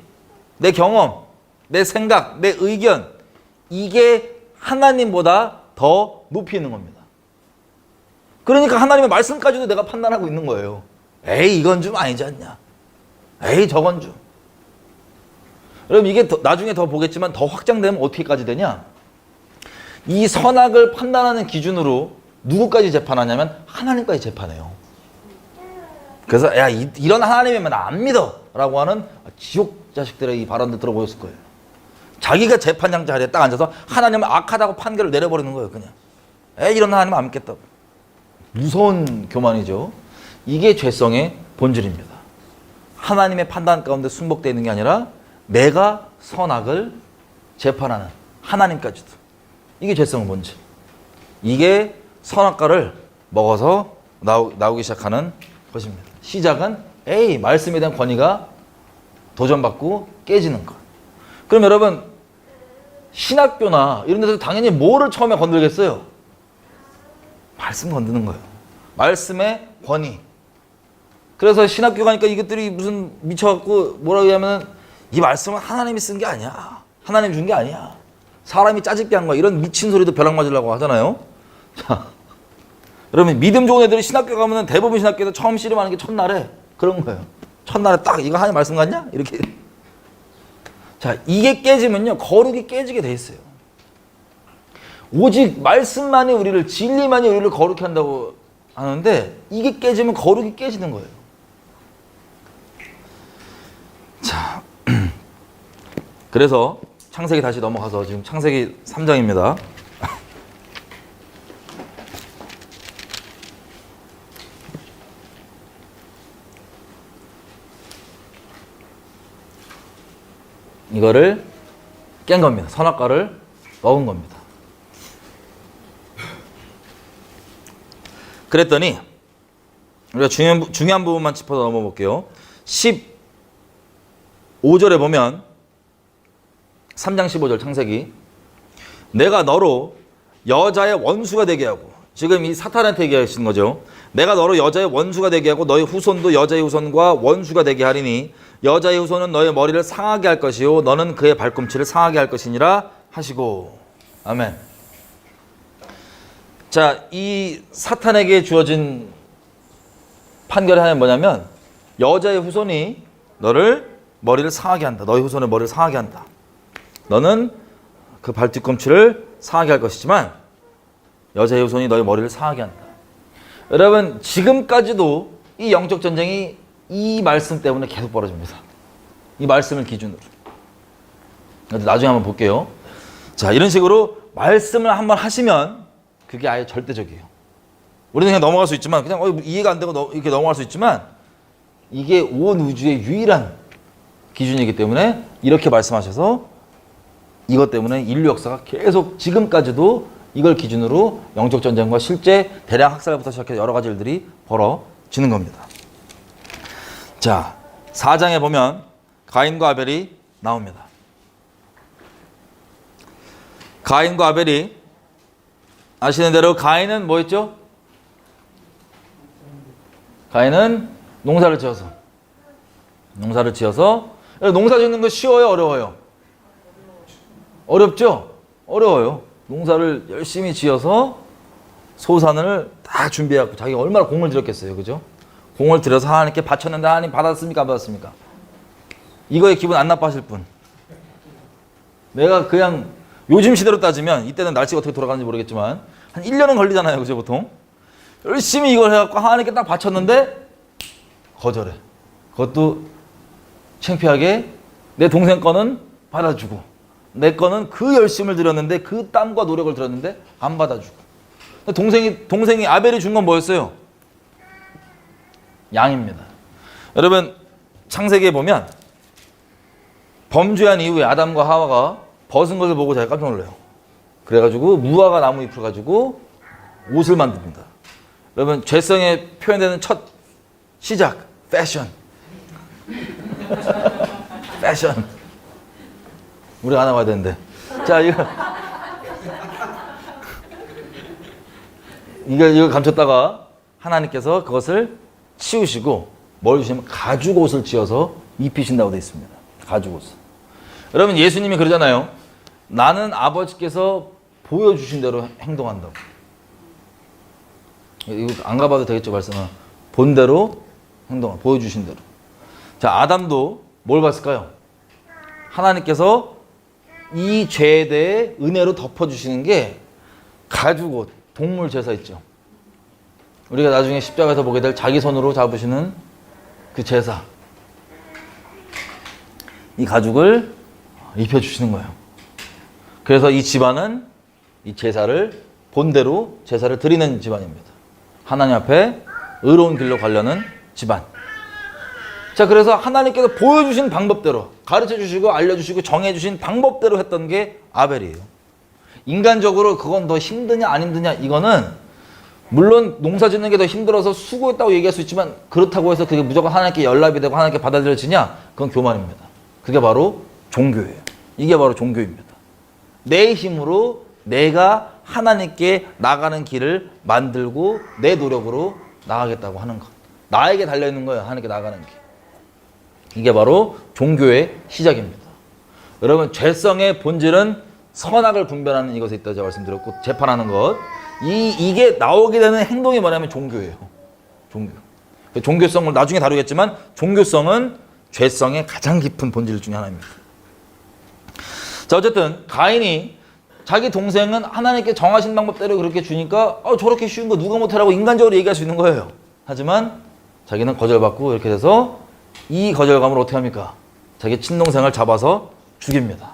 내 경험, 내 생각, 내 의견, 이게 하나님보다 더 높이 있는 겁니다. 그러니까 하나님의 말씀까지도 내가 판단하고 있는 거예요. 에이, 이건 좀 아니지 않냐. 에이, 저건 좀. 여러분, 이게 나중에 더 보겠지만 더 확장되면 어떻게까지 되냐? 이 선악을 판단하는 기준으로 누구까지 재판하냐면 하나님까지 재판해요. 그래서 야, 이런 하나님이면 나 안 믿어 라고 하는 지옥 자식들의 이 발언들 들어보셨을 거예요. 자기가 재판장 자리에 딱 앉아서 하나님은 악하다고 판결을 내려버리는 거예요. 그냥 이런 하나님 안 믿겠다고. 무서운 교만이죠. 이게 죄성의 본질입니다. 하나님의 판단 가운데 순복되어 있는 게 아니라 내가 선악을 재판하는 하나님까지도. 이게 죄성의 본질. 이게 선악과를 먹어서 나오기 시작하는 것입니다. 시작은 말씀에 대한 권위가 도전받고 깨지는 것. 그럼 여러분, 신학교나 이런 데서 당연히 뭐를 처음에 건들겠어요? 말씀 건드는 거예요. 말씀의 권위. 그래서 신학교 가니까 이것들이 무슨 미쳐갖고 뭐라고 하냐면 이 말씀은 하나님이 쓴 게 아니야. 하나님 준 게 아니야. 사람이 짜집게 한 거야. 이런 미친 소리도 벼락 맞으려고 하잖아요. 자, 여러분, 믿음 좋은 애들이 신학교 가면 대부분 신학교에서 처음 씨름하는 게 첫날에 그런 거예요. 첫날에 딱 이거 하나님 말씀 같냐? 이렇게. 자, 이게 깨지면요, 거룩이 깨지게 돼 있어요. 오직 말씀만이 우리를, 진리만이 우리를 거룩히 한다고 하는데 이게 깨지면 거룩이 깨지는 거예요. 자, 그래서 창세기 다시 넘어가서 지금 창세기 3장입니다. 이거를 깬 겁니다. 선악과를 먹은 겁니다. 그랬더니 우리가 중요한 부분만 짚어서 넘어볼게요. 15절에 보면 3장 15절 창세기, 내가 너로 여자의 원수가 되게 하고, 지금 이 사탄한테 얘기하시는 거죠. 내가 너로 여자의 원수가 되게 하고 너의 후손도 여자의 후손과 원수가 되게 하리니 여자의 후손은 너의 머리를 상하게 할 것이요 너는 그의 발꿈치를 상하게 할 것이니라 하시고. 아멘. 자, 이 사탄에게 주어진 판결의 하나는 뭐냐면 여자의 후손이 너를 머리를 상하게 한다. 너의 후손의 머리를 상하게 한다. 너는 그 발뒤꿈치를 상하게 할 것이지만 여자의 후손이 너의 머리를 상하게 한다. 여러분, 지금까지도 이 영적 전쟁이 이 말씀 때문에 계속 벌어집니다. 이 말씀을 기준으로. 나중에 한번 볼게요. 자, 이런 식으로 말씀을 한번 하시면 그게 아예 절대적이에요. 우리는 그냥 넘어갈 수 있지만, 그냥 이해가 안 되고 이렇게 넘어갈 수 있지만, 이게 온 우주의 유일한 기준이기 때문에 이렇게 말씀하셔서 이것 때문에 인류 역사가 계속 지금까지도 이걸 기준으로 영적 전쟁과 실제 대량 학살부터 시작해서 여러 가지 일들이 벌어지는 겁니다. 자, 4장에 보면 가인과 아벨이 나옵니다. 가인과 아벨이 아시는 대로 가인은 뭐였죠? 가인은 농사를 지어서 농사 짓는 거 쉬워요, 어려워요? 어렵죠? 어려워요. 농사를 열심히 지어서 소산을 다 준비하고 자기가 얼마나 공을 들였겠어요, 그죠? 공을 들여서 하나님께 바쳤는데 하나님 받았습니까, 안 받았습니까? 이거에 기분 안 나빠하실 분. 내가 그냥 요즘 시대로 따지면, 이때는 날씨가 어떻게 돌아가는지 모르겠지만 한 1년은 걸리잖아요, 그죠, 보통? 열심히 이걸 해갖고 하나님께 딱 바쳤는데 거절해. 그것도 창피하게 내 동생 거는 받아주고 내 거는 그 열심을 들였는데, 그 땀과 노력을 들였는데 안 받아주고. 동생이 아벨이 준 건 뭐였어요? 양입니다. 여러분, 창세기에 보면 범죄한 이후에 아담과 하와가 벗은 것을 보고 자기가 깜짝 놀라요. 그래가지고 무화과 나무 잎을 가지고 옷을 만듭니다. 여러분, 죄성에 표현되는 첫 시작. 패션. 패션. 우리가 안 나와야 되는데. 자, 이거 감췄다가 하나님께서 그것을 치우시고 뭘 주시면 가죽옷을 지어서 입히신다고 되어 있습니다. 가죽옷을. 여러분 예수님이 그러잖아요. 나는 아버지께서 보여주신 대로 행동한다고. 이거 안 가봐도 되겠죠, 말씀은. 본대로 행동한, 보여주신 대로. 자, 아담도 뭘 봤을까요? 하나님께서 이 죄에 대해 은혜로 덮어주시는 게 가죽옷, 동물 제사 있죠. 우리가 나중에 십자가에서 보게 될 자기 손으로 잡으시는 그 제사. 이 가죽을 입혀주시는 거예요. 그래서 이 집안은 이 제사를 본대로 제사를 드리는 집안입니다. 하나님 앞에 의로운 길로 가려는 집안. 자, 그래서 하나님께서 보여주신 방법대로 가르쳐주시고 알려주시고 정해주신 방법대로 했던 게 아벨이에요. 인간적으로 그건 더 힘드냐 안 힘드냐 이거는 물론 농사 짓는 게 더 힘들어서 수고했다고 얘기할 수 있지만 그렇다고 해서 그게 무조건 하나님께 연락이 되고 하나님께 받아들여지냐? 그건 교만입니다. 그게 바로 종교예요. 이게 바로 종교입니다. 내 힘으로 내가 하나님께 나가는 길을 만들고 내 노력으로 나가겠다고 하는 것. 나에게 달려있는 거예요. 하나님께 나가는 길. 이게 바로 종교의 시작입니다. 여러분 죄성의 본질은 선악을 분별하는 이것에 있다 제가 말씀드렸고 재판하는 것. 이게 나오게 되는 행동이 뭐냐면 종교예요. 종교. 종교성을 나중에 다루겠지만 종교성은 죄성의 가장 깊은 본질 중에 하나입니다. 자, 어쨌든 가인이 자기 동생은 하나님께 정하신 방법대로 그렇게 주니까 저렇게 쉬운 거 누가 못하라고 인간적으로 얘기할 수 있는 거예요. 하지만 자기는 거절받고 이렇게 돼서 이 거절감을 어떻게 합니까? 자기 친동생을 잡아서 죽입니다.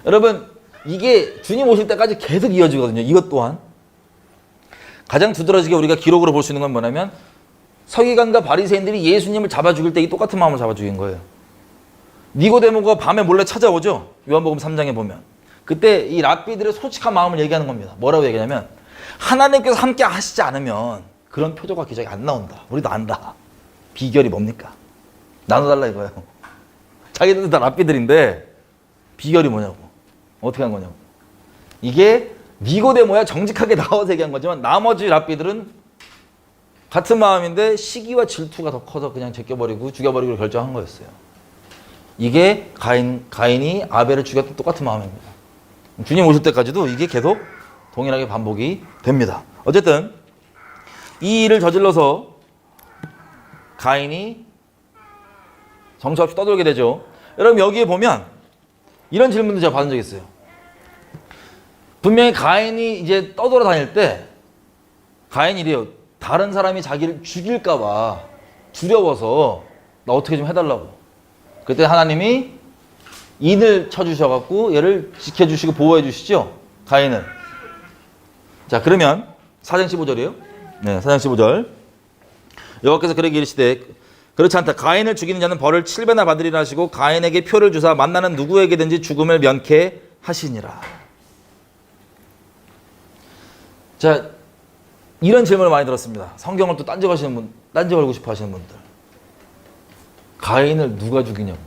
여러분 이게 주님 오실 때까지 계속 이어지거든요. 이것 또한 가장 두드러지게 우리가 기록으로 볼 수 있는 건 뭐냐면 서기관과 바리새인들이 예수님을 잡아 죽일 때 이 똑같은 마음을 잡아 죽인 거예요. 니고데모가 밤에 몰래 찾아오죠. 요한복음 3장에 보면 그때 이 랍비들의 솔직한 마음을 얘기하는 겁니다. 뭐라고 얘기하냐면 하나님께서 함께 하시지 않으면 그런 표적과 기적이 안 나온다. 우리도 안다. 비결이 뭡니까? 나눠달라 이거예요. 자기들도 다 랍비들인데 비결이 뭐냐고. 어떻게 한 거냐고. 이게 니고데모야 정직하게 나와서 얘기한 거지만 나머지 랍비들은 같은 마음인데 시기와 질투가 더 커서 그냥 제껴버리고 죽여버리기로 결정한 거였어요. 이게 가인이 아벨을 죽였던 똑같은 마음입니다. 주님 오실 때까지도 이게 계속 동일하게 반복이 됩니다. 어쨌든 이 일을 저질러서 가인이 정처 없이 떠돌게 되죠. 여러분 여기에 보면 이런 질문도 제가 받은 적이 있어요. 분명히 가인이 이제 떠돌아 다닐 때 가인이 이래요. 다른 사람이 자기를 죽일까 봐 두려워서 나 어떻게 좀 해달라고. 그때 하나님이 인을 쳐주셔갖고 얘를 지켜주시고 보호해 주시죠. 가인을. 자 그러면 4장 15절이에요. 네, 4장 15절. 여호와께서 그에게 이르시되 그렇지 않다. 가인을 죽이는 자는 벌을 7배나 받으리라 하시고 가인에게 표를 주사 만나는 누구에게든지 죽음을 면케 하시니라. 자, 이런 질문을 많이 들었습니다. 성경을 또 딴지 걸고 싶어 하시는 분들. 가인을 누가 죽이냐고.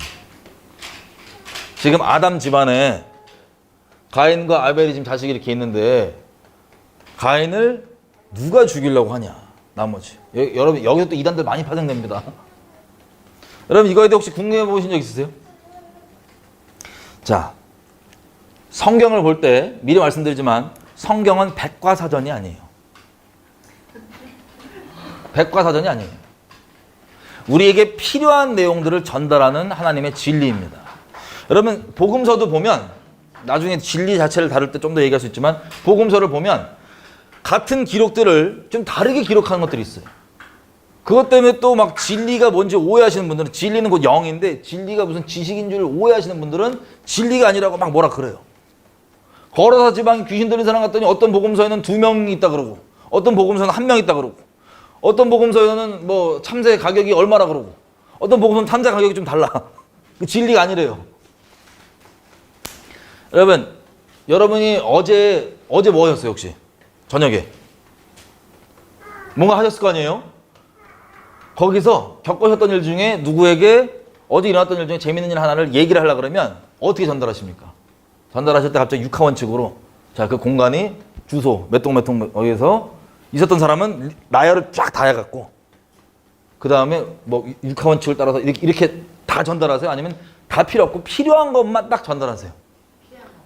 지금 아담 집안에 가인과 아벨이 지금 자식이 이렇게 있는데 가인을 누가 죽이려고 하냐. 나머지. 여러분 여기서 또 이단들 많이 파생됩니다. 여러분 이거에 대해 혹시 궁금해 보신 적 있으세요? 자, 성경을 볼 때 미리 말씀드리지만 성경은 백과사전이 아니에요. 백과사전이 아니에요. 우리에게 필요한 내용들을 전달하는 하나님의 진리입니다. 여러분 복음서도 보면 나중에 진리 자체를 다룰 때 좀 더 얘기할 수 있지만 복음서를 보면 같은 기록들을 좀 다르게 기록하는 것들이 있어요. 그것 때문에 또 막 진리가 뭔지 오해하시는 분들은 진리는 곧 영인데 진리가 무슨 지식인 줄 오해하시는 분들은 진리가 아니라고 막 뭐라 그래요. 거라사 지방에 귀신 들린 사람 갔더니 어떤 복음서에는 2명이 있다 그러고 어떤 복음서는 1명 있다 그러고 어떤 복음서에는 뭐 참새 가격이 얼마라 그러고 어떤 복음서는 참새 가격이 좀 달라. 그 진리가 아니래요. 여러분이 어제 뭐 하셨어요 혹시? 저녁에 뭔가 하셨을 거 아니에요? 거기서 겪으셨던 일 중에 누구에게 어제 일어났던 일 중에 재밌는 일 하나를 얘기를 하려고 그러면 어떻게 전달하십니까? 전달하실 때 갑자기 육하원칙으로 자, 그 공간이 주소 몇 동 몇 동 어디서 있었던 사람은 나열을 쫙 다 해갖고 그 다음에 뭐 육하원칙을 따라서 이렇게 다 전달하세요? 아니면 다 필요 없고 필요한 것만 딱 전달하세요?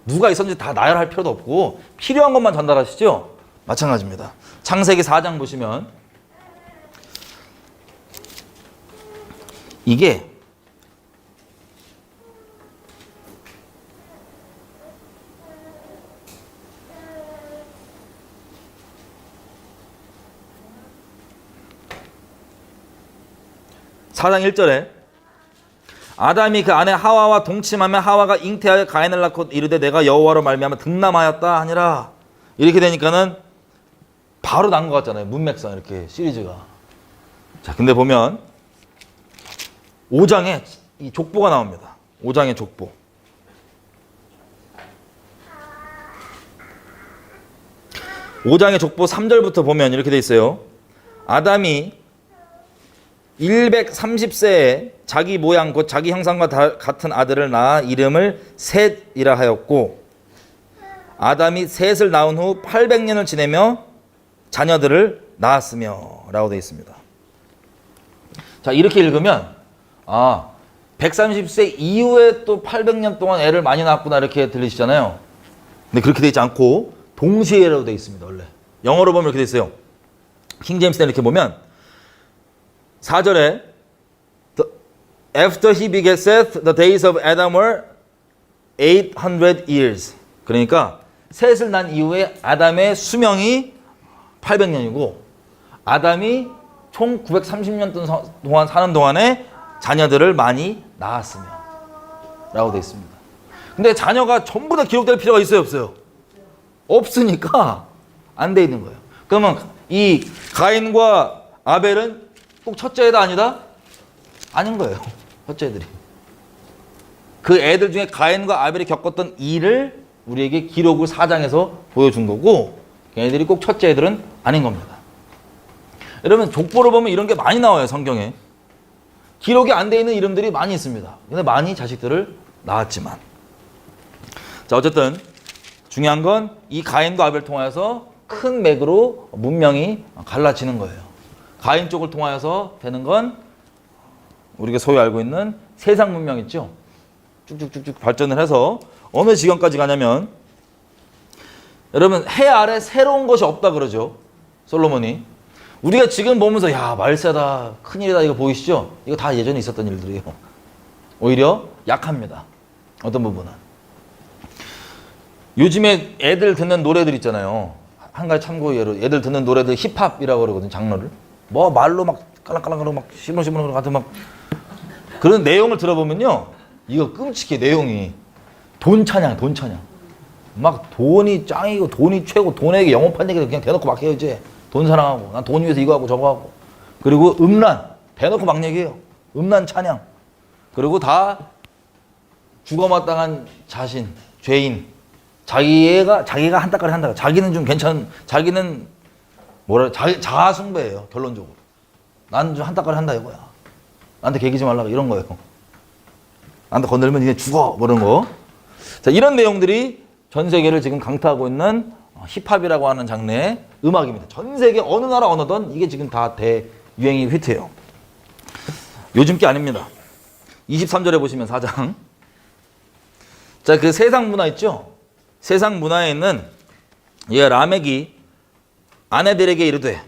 누가 있었는지 다 나열할 필요도 없고 필요한 것만 전달하시죠? 마찬가지입니다. 창세기 4장 보시면 이게 사장 1절에 아담이 그 아내 하와와 동침하며 하와가 잉태하여 가인을 낳고 이르되 내가 여호와로 말미암아 등남하였다 하니라. 이렇게 되니까는 바로 난 것 같잖아요. 문맥상 이렇게 시리즈가. 자, 근데 보면 5장에 이 족보가 나옵니다. 5장의 족보. (5장의) 족보 3절부터 보면 이렇게 돼 있어요. 아담이 130세에 자기 모양 곧 자기 형상과 같은 아들을 낳아 이름을 셋이라 하였고 아담이 셋을 낳은 후 800년을 지내며 자녀들을 낳았으며 라고 되어 있습니다. 자, 이렇게 읽으면 130세 이후에 또 800년 동안 애를 많이 낳았구나 이렇게 들리시잖아요. 근데 그렇게 되어 있지 않고 동시에라고 되어 있습니다. 원래 영어로 보면 이렇게 되어 있어요. 킹제임스는 이렇게 보면 4절에 After he begat Seth, the days of Adam were 800 years. 그러니까 셋을 낳은 이후에 아담의 수명이 800년이고 아담이 총 930년 동안 사는 동안에 자녀들을 많이 낳았으며 라고 되어 있습니다. 근데 자녀가 전부 다 기록될 필요가 있어요, 없어요? 없으니까 안 돼 있는 거예요. 그러면 이 가인과 아벨은 꼭 첫째 애다 아니다? 아닌 거예요. 첫째 애들이. 그 애들 중에 가인과 아벨이 겪었던 일을 우리에게 기록을 4장에서 보여준 거고 걔네들이 꼭 첫째 애들은 아닌 겁니다. 여러분 족보를 보면 이런 게 많이 나와요. 성경에. 기록이 안 돼 있는 이름들이 많이 있습니다. 근데 많이 자식들을 낳았지만 자, 어쨌든 중요한 건 이 가인과 아벨 통하여서 큰 맥으로 문명이 갈라지는 거예요. 가인 쪽을 통하여서 되는 건 우리가 소위 알고 있는 세상 문명 있죠. 쭉쭉쭉쭉 발전을 해서 어느 지경까지 가냐면 여러분 해 아래 새로운 것이 없다 그러죠. 솔로몬이. 우리가 지금 보면서 야 말세다 큰일이다 이거 보이시죠? 이거 다 예전에 있었던 일들이에요. 오히려 약합니다. 어떤 부분은. 요즘에 애들 듣는 노래들 있잖아요. 한 가지 참고 예로 애들 듣는 노래들 힙합이라고 그러거든요. 장르를. 뭐 말로 막 깔랑깔랑거리고 막 시무시무한 같은 막 그런 내용을 들어보면요. 이거 끔찍해 내용이. 돈 찬양. 막 돈이 짱이고 돈이 최고 돈에게 영업한 얘기를 그냥 대놓고 막 해요 이제. 돈 사랑하고 난 돈 위해서 이거 하고 저거 하고. 그리고 음란 대놓고 막 얘기해요. 음란 찬양. 그리고 다 죽어마땅한 자신, 죄인. 자기가 한따까리 한다. 자기는 좀 자기는 자아 숭배예요. 결론적으로. 나는 좀 한따까리 한다 이거야. 나한테 개기지 말라고 이런 거예요. 나한테 건들면 니네 죽어 뭐 이런 거. 자, 이런 내용들이 전 세계를 지금 강타하고 있는 힙합이라고 하는 장르의 음악입니다. 전 세계 어느 나라 언어든 이게 지금 다 대유행이 휘트예요. 요즘 게 아닙니다. 23절에 보시면 4장. 자, 그 세상 문화 있죠? 세상 문화에 있는 라멕이 아내들에게 이르되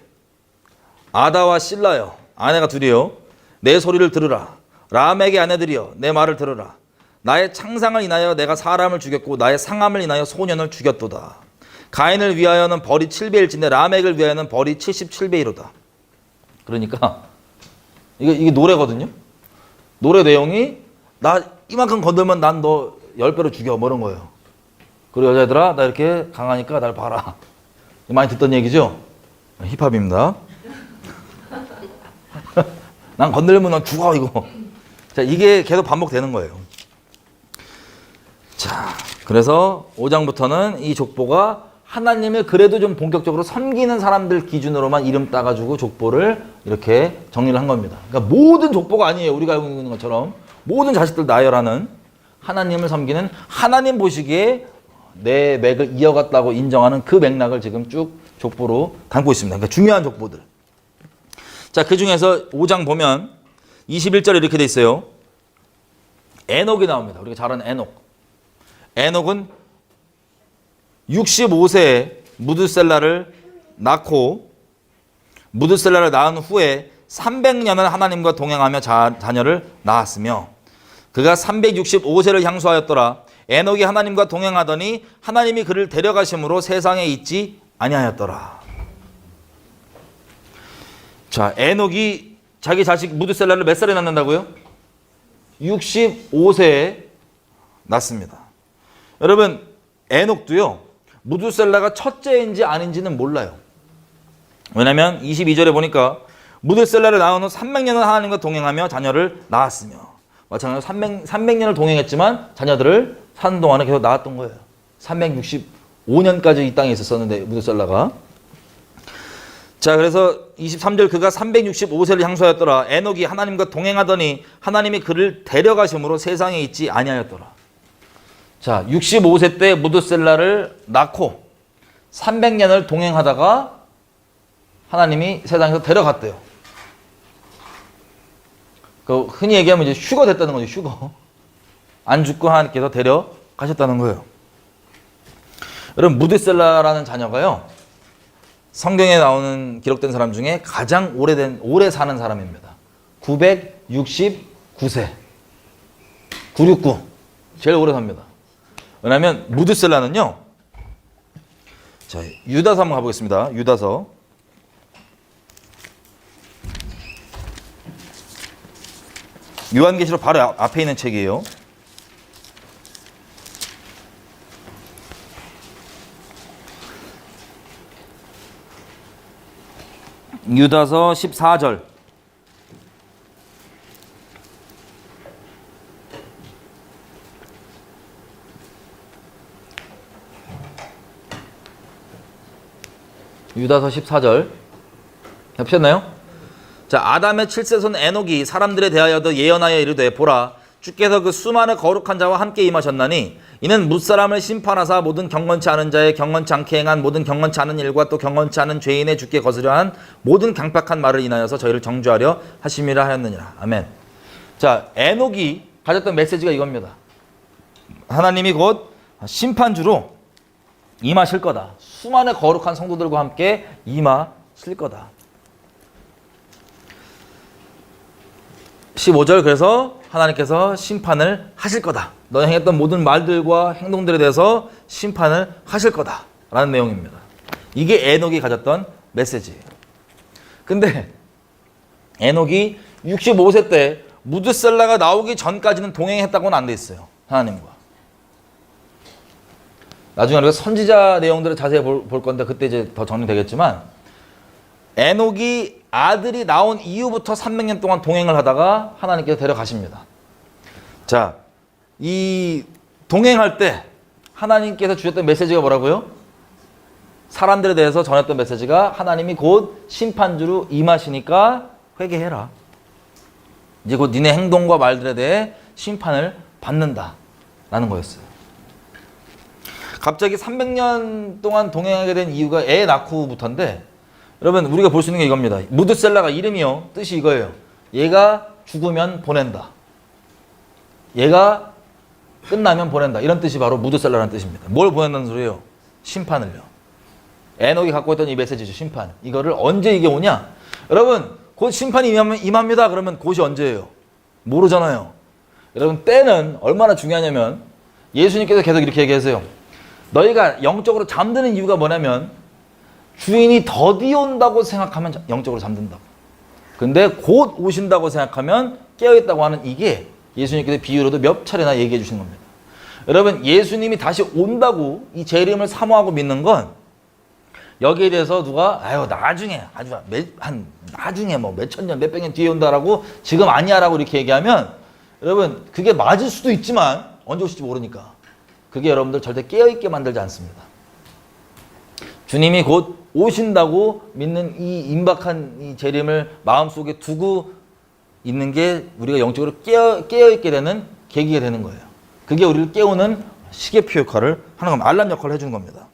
아다와 실라여 아내가 둘이요 내 소리를 들으라. 라멕의 아내들이여 내 말을 들으라. 나의 창상을 인하여 내가 사람을 죽였고 나의 상함을 인하여 소년을 죽였도다. 가인을 위하여는 벌이 7배일진데 라멕을 위하여는 벌이 77배이로다. 그러니까 이게 노래거든요. 노래 내용이 나 이만큼 건들면 난 너 10배로 죽여 뭐 이런 거예요. 그리고 여자애들아 나 이렇게 강하니까 날 봐라. 많이 듣던 얘기죠? 힙합입니다. 난 건들면 넌 죽어 이거. 자, 이게 계속 반복되는 거예요. 자, 그래서 5장부터는 이 족보가 하나님을 그래도 좀 본격적으로 섬기는 사람들 기준으로만 이름 따가지고 족보를 이렇게 정리를 한 겁니다. 그러니까 모든 족보가 아니에요. 우리가 알고 있는 것처럼 모든 자식들 나열하는 하나님을 섬기는 하나님 보시기에 내 맥을 이어갔다고 인정하는 그 맥락을 지금 쭉 족보로 담고 있습니다. 그러니까 중요한 족보들. 자, 그 중에서 5장 보면 21절에 이렇게 돼 있어요. 에녹이 나옵니다. 우리가 잘 아는 에녹. 에녹은 65세에 무드셀라를 낳고 무드셀라를 낳은 후에 300년을 하나님과 동행하며 자녀를 낳았으며 그가 365세를 향수하였더라. 에녹이 하나님과 동행하더니 하나님이 그를 데려가심으로 세상에 있지 아니하였더라. 자, 에녹이 자기 자식 무드셀라를 몇 살에 낳는다고요? 65세에 낳습니다. 여러분, 에녹도요, 무드셀라가 첫째인지 아닌지는 몰라요. 왜냐면 22절에 보니까 무드셀라를 낳은 후 300년을 하나님과 동행하며 자녀를 낳았으며 마찬가지로 300년을 동행했지만 자녀들을 사는 동안에 계속 낳았던 거예요. 365년까지 이 땅에 있었었는데 무드셀라가. 자, 그래서 23절 그가 365세를 향수하였더라. 에녹이 하나님과 동행하더니 하나님이 그를 데려가심으로 세상에 있지 아니하였더라. 자, 65세 때 무드셀라를 낳고 300년을 동행하다가 하나님이 세상에서 데려갔대요. 그 흔히 얘기하면 이제 휴거 됐다는 거죠. 휴거. 안 죽고 하나님께서 데려가셨다는 거예요. 여러분, 무드셀라라는 자녀가요, 성경에 나오는 기록된 사람 중에 가장 오래 사는 사람입니다. 969세. 969. 제일 오래 삽니다. 왜냐하면 무드셀라는요, 자, 유다서 한번 가보겠습니다. 유다서. 요한계시록 바로 앞에 있는 책이에요. 유다서 14절. 유다서 14절. 보셨나요? 자, 아담의 7세손 에녹이 사람들에 대하여도 예언하여 이르되 보라, 주께서 그 수많은 거룩한 자와 함께 임하셨나니 이는 뭇사람을 심판하사 모든 경건치 않은 자의 경건치 않게 행한 모든 경건치 않은 일과 또 경건치 않은 죄인의 주께 거스려 한 모든 강팍한 말을 인하여서 저희를 정죄하려 하심이라 하였느니라. 아멘. 자, 에녹이 가졌던 메시지가 이겁니다. 하나님이 곧 심판주로 임하실 거다. 수많은 거룩한 성도들과 함께 임하실 거다. 15절, 그래서 하나님께서 심판을 하실 거다. 너희 행했던 모든 말들과 행동들에 대해서 심판을 하실 거다 라는 내용입니다. 이게 에녹이 가졌던 메시지예요. 근데 에녹이 65세 때 무드셀라가 나오기 전까지는 동행했다고는 안 돼 있어요. 하나님과. 나중에 우리가 선지자 내용들을 자세히 볼 건데 그때 이제 더 정리되겠지만, 에녹이 아들이 나온 이후부터 300년 동안 동행을 하다가 하나님께서 데려가십니다. 자, 이 동행할 때 하나님께서 주셨던 메시지가 뭐라고요? 사람들에 대해서 전했던 메시지가 하나님이 곧 심판주로 임하시니까 회개해라. 이제 곧 니네 행동과 말들에 대해 심판을 받는다라는 거였어요. 갑자기 300년 동안 동행하게 된 이유가 애 낳고부터인데, 여러분, 우리가 볼 수 있는 게 이겁니다. 무드셀라가 이름이요, 뜻이 이거예요. 얘가 죽으면 보낸다. 얘가 끝나면 보낸다. 이런 뜻이 바로 무드셀라라는 뜻입니다. 뭘 보낸다는 소리예요? 심판을요. 에녹이 갖고 있던 이 메시지죠. 심판. 이거를 언제 이게 오냐? 여러분, 곧 심판이 임합니다. 그러면 곧이 언제예요? 모르잖아요. 여러분, 때는 얼마나 중요하냐면, 예수님께서 계속 이렇게 얘기하세요. 너희가 영적으로 잠드는 이유가 뭐냐면, 주인이 더디 온다고 생각하면 영적으로 잠든다고. 근데 곧 오신다고 생각하면 깨어있다고 하는, 이게 예수님께서 비유로도 몇 차례나 얘기해 주시는 겁니다. 여러분, 예수님이 다시 온다고 이 재림을 사모하고 믿는 건, 여기에 대해서 누가 나중에 나중에 뭐 몇천 년 몇백 년 뒤에 온다라고 지금 아니야라고 이렇게 얘기하면, 여러분, 그게 맞을 수도 있지만 언제 오실지 모르니까 그게 여러분들 절대 깨어있게 만들지 않습니다. 주님이 곧 오신다고 믿는 이 임박한 이 재림을 마음속에 두고 있는 게 우리가 영적으로 깨어있게 되는 계기가 되는 거예요. 그게 우리를 깨우는 시계표 역할을 하는 겁니다. 알람 역할을 해주는 겁니다.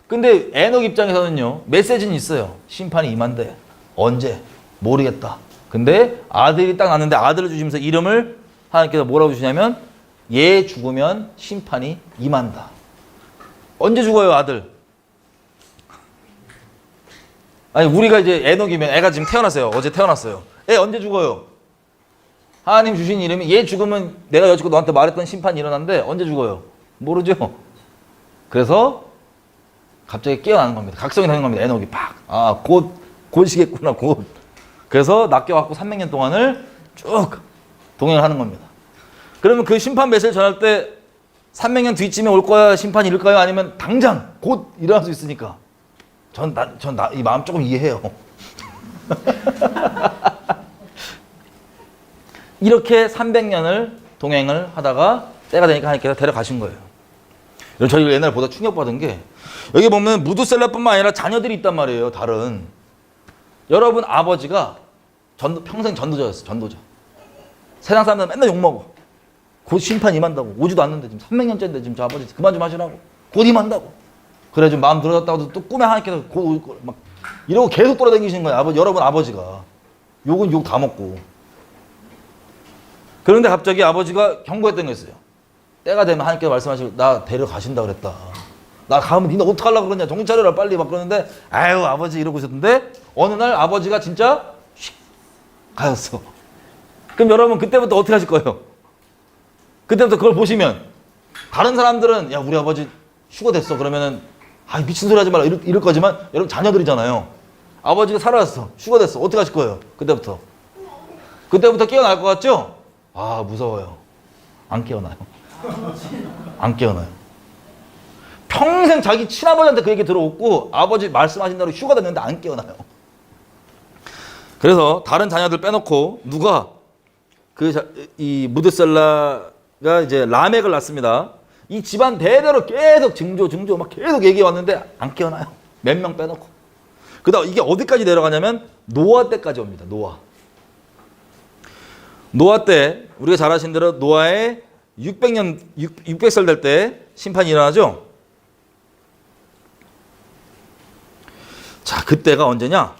근데 에녹 입장에서는요, 메시지는 있어요. 심판이 임한대. 언제? 모르겠다. 근데 아들이 딱 났는데 아들을 주시면서 이름을 하나님께서 뭐라고 주시냐면 얘 죽으면 심판이 임한다. 언제 죽어요, 아들? 아니, 우리가 이제 에녹이면 애가 지금 태어났어요. 어제 태어났어요. 애 언제 죽어요? 하나님 주신 이름이 얘 죽으면 내가 여지껏 너한테 말했던 심판이 일어난데 언제 죽어요? 모르죠. 그래서 갑자기 깨어나는 겁니다. 각성이 되는 겁니다. 에녹이 팍. 아, 곧이겠구나, 곧. 그래서 낚여갖고 300년 동안을 쭉 동행을 하는 겁니다. 그러면 그 심판 메시지를 전할 때 300년 뒤쯤에 올 거야, 심판이 일까요? 아니면 당장 곧 일어날 수 있으니까. 이 마음 조금 이해해요. 이렇게 300년을 동행을 하다가 때가 되니까 하나님께서 데려가신 거예요. 여러분, 저희 옛날에 보다 충격받은 게 여기 보면 무드셀라뿐만 아니라 자녀들이 있단 말이에요. 다른. 여러분 아버지가 평생 전도자였어요. 전도자. 세상 사람들은 맨날 욕먹어. 곧 심판 임한다고. 오지도 않는데 지금 300년째인데 지금 저 아버지 그만 좀 하시라고. 곧 임한다고. 그래 좀 마음 들어졌다고 또 꿈에 하나님께서 곧 막 이러고 계속 돌아다니시는 거예요. 여러분 아버지가. 욕은 욕 다 먹고. 그런데 갑자기 아버지가 경고했던 거 있어요. 때가 되면 하나님께서 말씀하시고 나 데려가신다 그랬다. 나 가면 니네 어떡하려고 그러냐. 정신 차려라 빨리 막 그러는데 아유 아버지 이러고 있었는데 어느 날 아버지가 진짜 휙 가였어. 그럼 여러분 그때부터 어떻게 하실 거예요? 그때부터 그걸 보시면 다른 사람들은 야 우리 아버지 휴가 됐어 그러면은 아 미친 소리 하지 마라 이럴 거지만 여러분 자녀들이잖아요. 아버지가 살아났어. 휴가 됐어. 어떻게 하실 거예요? 그때부터 깨어날 것 같죠? 아 무서워요. 안 깨어나요. 안 깨어나요. 평생 자기 친아버지한테 그 얘기 들어오고 아버지 말씀하신 대로 휴가 됐는데 안 깨어나요. 그래서 다른 자녀들 빼놓고 누가 이 무드셀라가 이제 라멕을 낳습니다. 이 집안 대대로 계속 증조 막 계속 얘기해 왔는데 안 깨어나요. 몇 명 빼놓고. 그다음 이게 어디까지 내려가냐면 노아 때까지 옵니다. 노아 때 우리가 잘 아신 대로 노아의 600살 될 때 심판이 일어나죠. 자, 그때가 언제냐?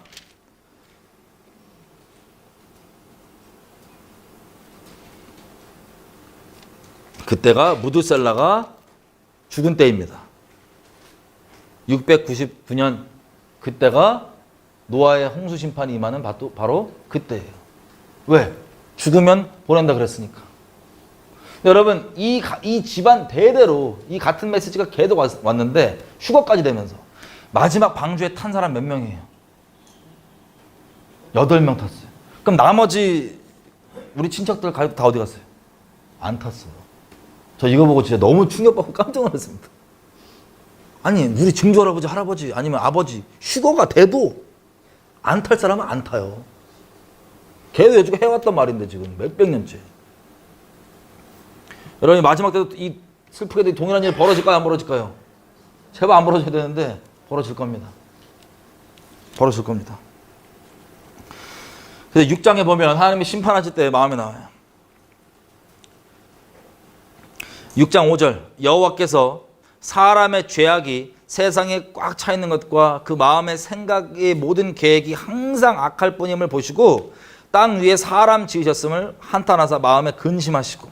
그때가 무드셀라가 죽은 때입니다. 699년 그때가 노아의 홍수 심판이 임하는 바로 그때예요. 왜? 죽으면 보낸다 그랬으니까. 여러분 이 집안 대대로 이 같은 메시지가 계속 왔는데 휴거까지 되면서 마지막 방주에 탄 사람 몇 명이에요? 8명 탔어요. 그럼 나머지 우리 친척들 가족 다 어디 갔어요? 안 탔어요. 저 이거 보고 진짜 너무 충격받고 깜짝 놀랐습니다. 아니 우리 증조 할아버지 아니면 아버지 휴거가 돼도 안 탈 사람은 안 타요. 걔도 여지껏 해왔단 말인데 지금 몇백 년째. 여러분이 마지막 때도 이 슬프게도 동일한 일이 벌어질까요? 안 벌어질까요? 제발 안 벌어져야 되는데 벌어질 겁니다. 벌어질 겁니다. 그래서 6장에 보면 하나님이 심판하실 때 마음에 나와요. 6장 5절 여호와께서 사람의 죄악이 세상에 꽉 차 있는 것과 그 마음의 생각의 모든 계획이 항상 악할 뿐임을 보시고 땅 위에 사람 지으셨음을 한탄하사 마음에 근심하시고.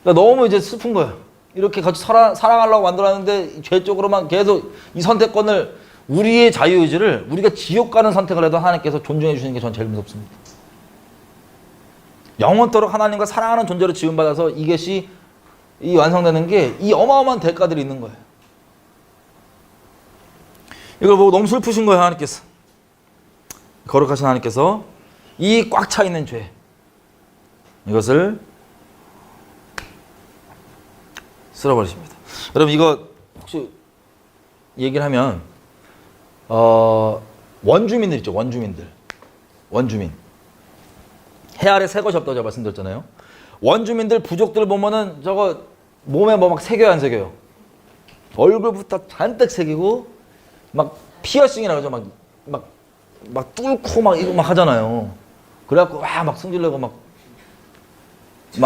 그러니까 너무 이제 슬픈 거예요. 이렇게 같이 사랑하려고 만들었는데 죄 쪽으로만 계속 이 선택권을 우리의 자유의지를 우리가 지옥 가는 선택을 해도 하나님께서 존중해 주시는 게 전 제일 무섭습니다. 영원토록 하나님과 사랑하는 존재로 지음받아서 이것이 이 완성되는 게 이 어마어마한 대가들이 있는 거예요. 이걸 보고 너무 슬프신 거예요. 하나님께서. 거룩하신 하나님께서 이 꽉 차 있는 죄 이것을 쓸어버리십니다. 여러분 이거 혹시 얘기를 하면 원주민들 있죠. 원주민 해 아래 새 것이 없다고 제가 말씀드렸잖아요. 원주민들 부족들 보면은 저거 몸에 뭐 막 새겨요 안 새겨요? 얼굴부터 잔뜩 새기고 막 피어싱이라고 하죠. 막 뚫고 막 이거 막 하잖아요. 그래갖고 막 승질내고 막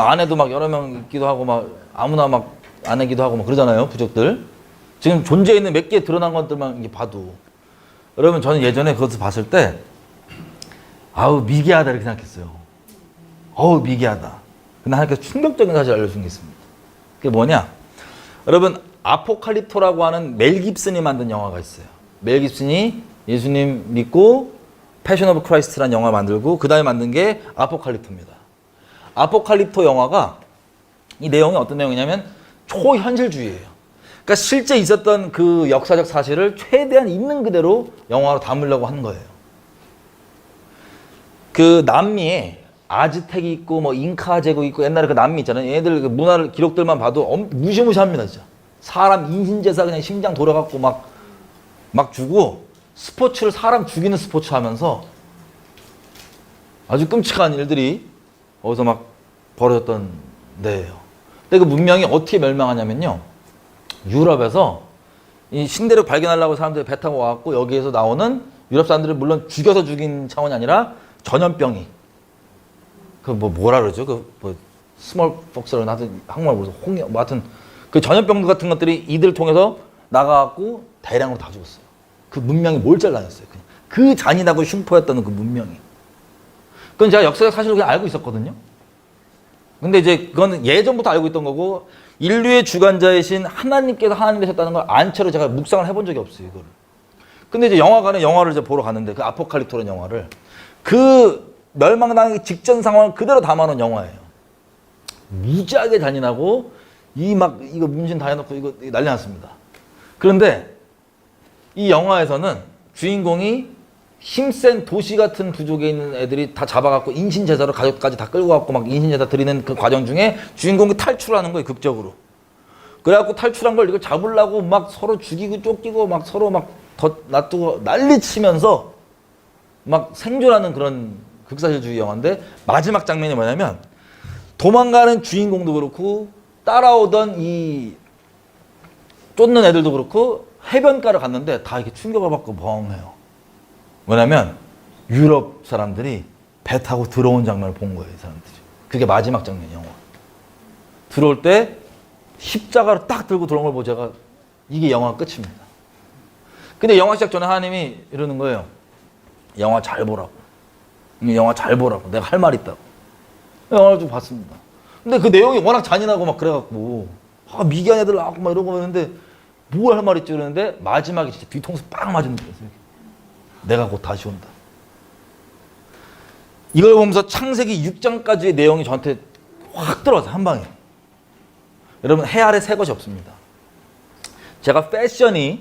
아내도 막 여러 명 있기도 하고 막 아무나 막 아내기도 하고 막 그러잖아요. 부족들. 지금 존재에 있는 몇 개 드러난 것들만 이게 봐도. 여러분 저는 예전에 그것을 봤을 때 아우 미개하다 이렇게 생각했어요. 어우 미개하다. 근데 하나님께서 충격적인 사실을 알려준 게 있습니다. 그게 뭐냐? 여러분 아포칼립토라고 하는 멜 깁슨이 만든 영화가 있어요. 멜 깁슨이 예수님 믿고 패션 오브 크라이스트라는 영화 만들고 그 다음에 만든 게 아포칼립토입니다. 아포칼립토 영화가 이 내용이 어떤 내용이냐면 초현실주의예요. 그러니까 실제 있었던 그 역사적 사실을 최대한 있는 그대로 영화로 담으려고 하는 거예요. 그 남미에 아즈텍이 있고 뭐 잉카 제국 있고 옛날에 그 남미 있잖아요. 얘들 그 문화 기록들만 봐도 무시무시합니다, 진짜. 사람 인신제사 그냥 심장 돌아갖고 막 주고 스포츠를 사람 죽이는 스포츠 하면서 아주 끔찍한 일들이 어디서 막 벌어졌던 데예요. 근데 그 문명이 어떻게 멸망하냐면요. 유럽에서 이 신대륙 발견하려고 사람들이 배 타고 와갖고 여기에서 나오는 유럽 사람들을 물론 죽여서 죽인 차원이 아니라 전염병이 그 뭐라 그러죠? 스몰 폭스라는 하여튼 한국말 모르서 뭐 하여튼 그 전염병 같은 것들이 이들 통해서 나가갖고 대량으로 다 죽었어요. 그 문명이 몰잘라냈어요. 그 잔인하고 흉포였던 그 문명이. 그건 제가 역사적 사실을 그냥 알고 있었거든요. 근데 이제 그건 예전부터 알고 있던 거고 인류의 주관자이신 하나님께서 하나님 되셨다는 걸 안 채로 제가 묵상을 해본 적이 없어요. 이거를. 근데 이제 영화관에 영화를 이제 보러 갔는데 그 아포칼립토라는 영화를 그 멸망당하기 직전 상황을 그대로 담아놓은 영화예요. 무지하게 잔인하고 이거 문신 다 해놓고 이거 난리 났습니다. 그런데 이 영화에서는 주인공이 힘센 도시 같은 부족에 있는 애들이 다 잡아갖고 인신제사로 가족까지 다 끌고 갖고 막 인신제사 드리는 그 과정 중에 주인공이 탈출하는 거예요, 극적으로. 그래갖고 탈출한 걸 이걸 잡으려고 막 서로 죽이고 쫓기고 막 서로 막 놔두고 난리 치면서 막 생존하는 그런 극사실주의 영화인데 마지막 장면이 뭐냐면 도망가는 주인공도 그렇고 따라오던 이 쫓는 애들도 그렇고 해변가를 갔는데 다 이렇게 충격을 받고 멍해요. 뭐냐면 유럽 사람들이 배 타고 들어온 장면을 본 거예요, 이 사람들이. 그게 마지막 장면 영화. 들어올 때 십자가를 딱 들고 들어온 걸 보고 제가 이게 영화 끝입니다. 근데 영화 시작 전에 하나님이 이러는 거예요. 영화 잘 보라고. 영화 잘 보라고. 내가 할 말 있다고. 영화를 좀 봤습니다. 근데 그 내용이 워낙 잔인하고 막 그래갖고 미개한 애들 나왔고 막 이러고 있는데 뭘 할 말 있지 그러는데 마지막에 진짜 뒤통수 빵 맞은 느낌이었어요. 내가 곧 다시 온다. 이걸 보면서 창세기 6장까지의 내용이 저한테 확 들어왔어요. 한 방에. 여러분 해 아래 새 것이 없습니다. 제가 패션이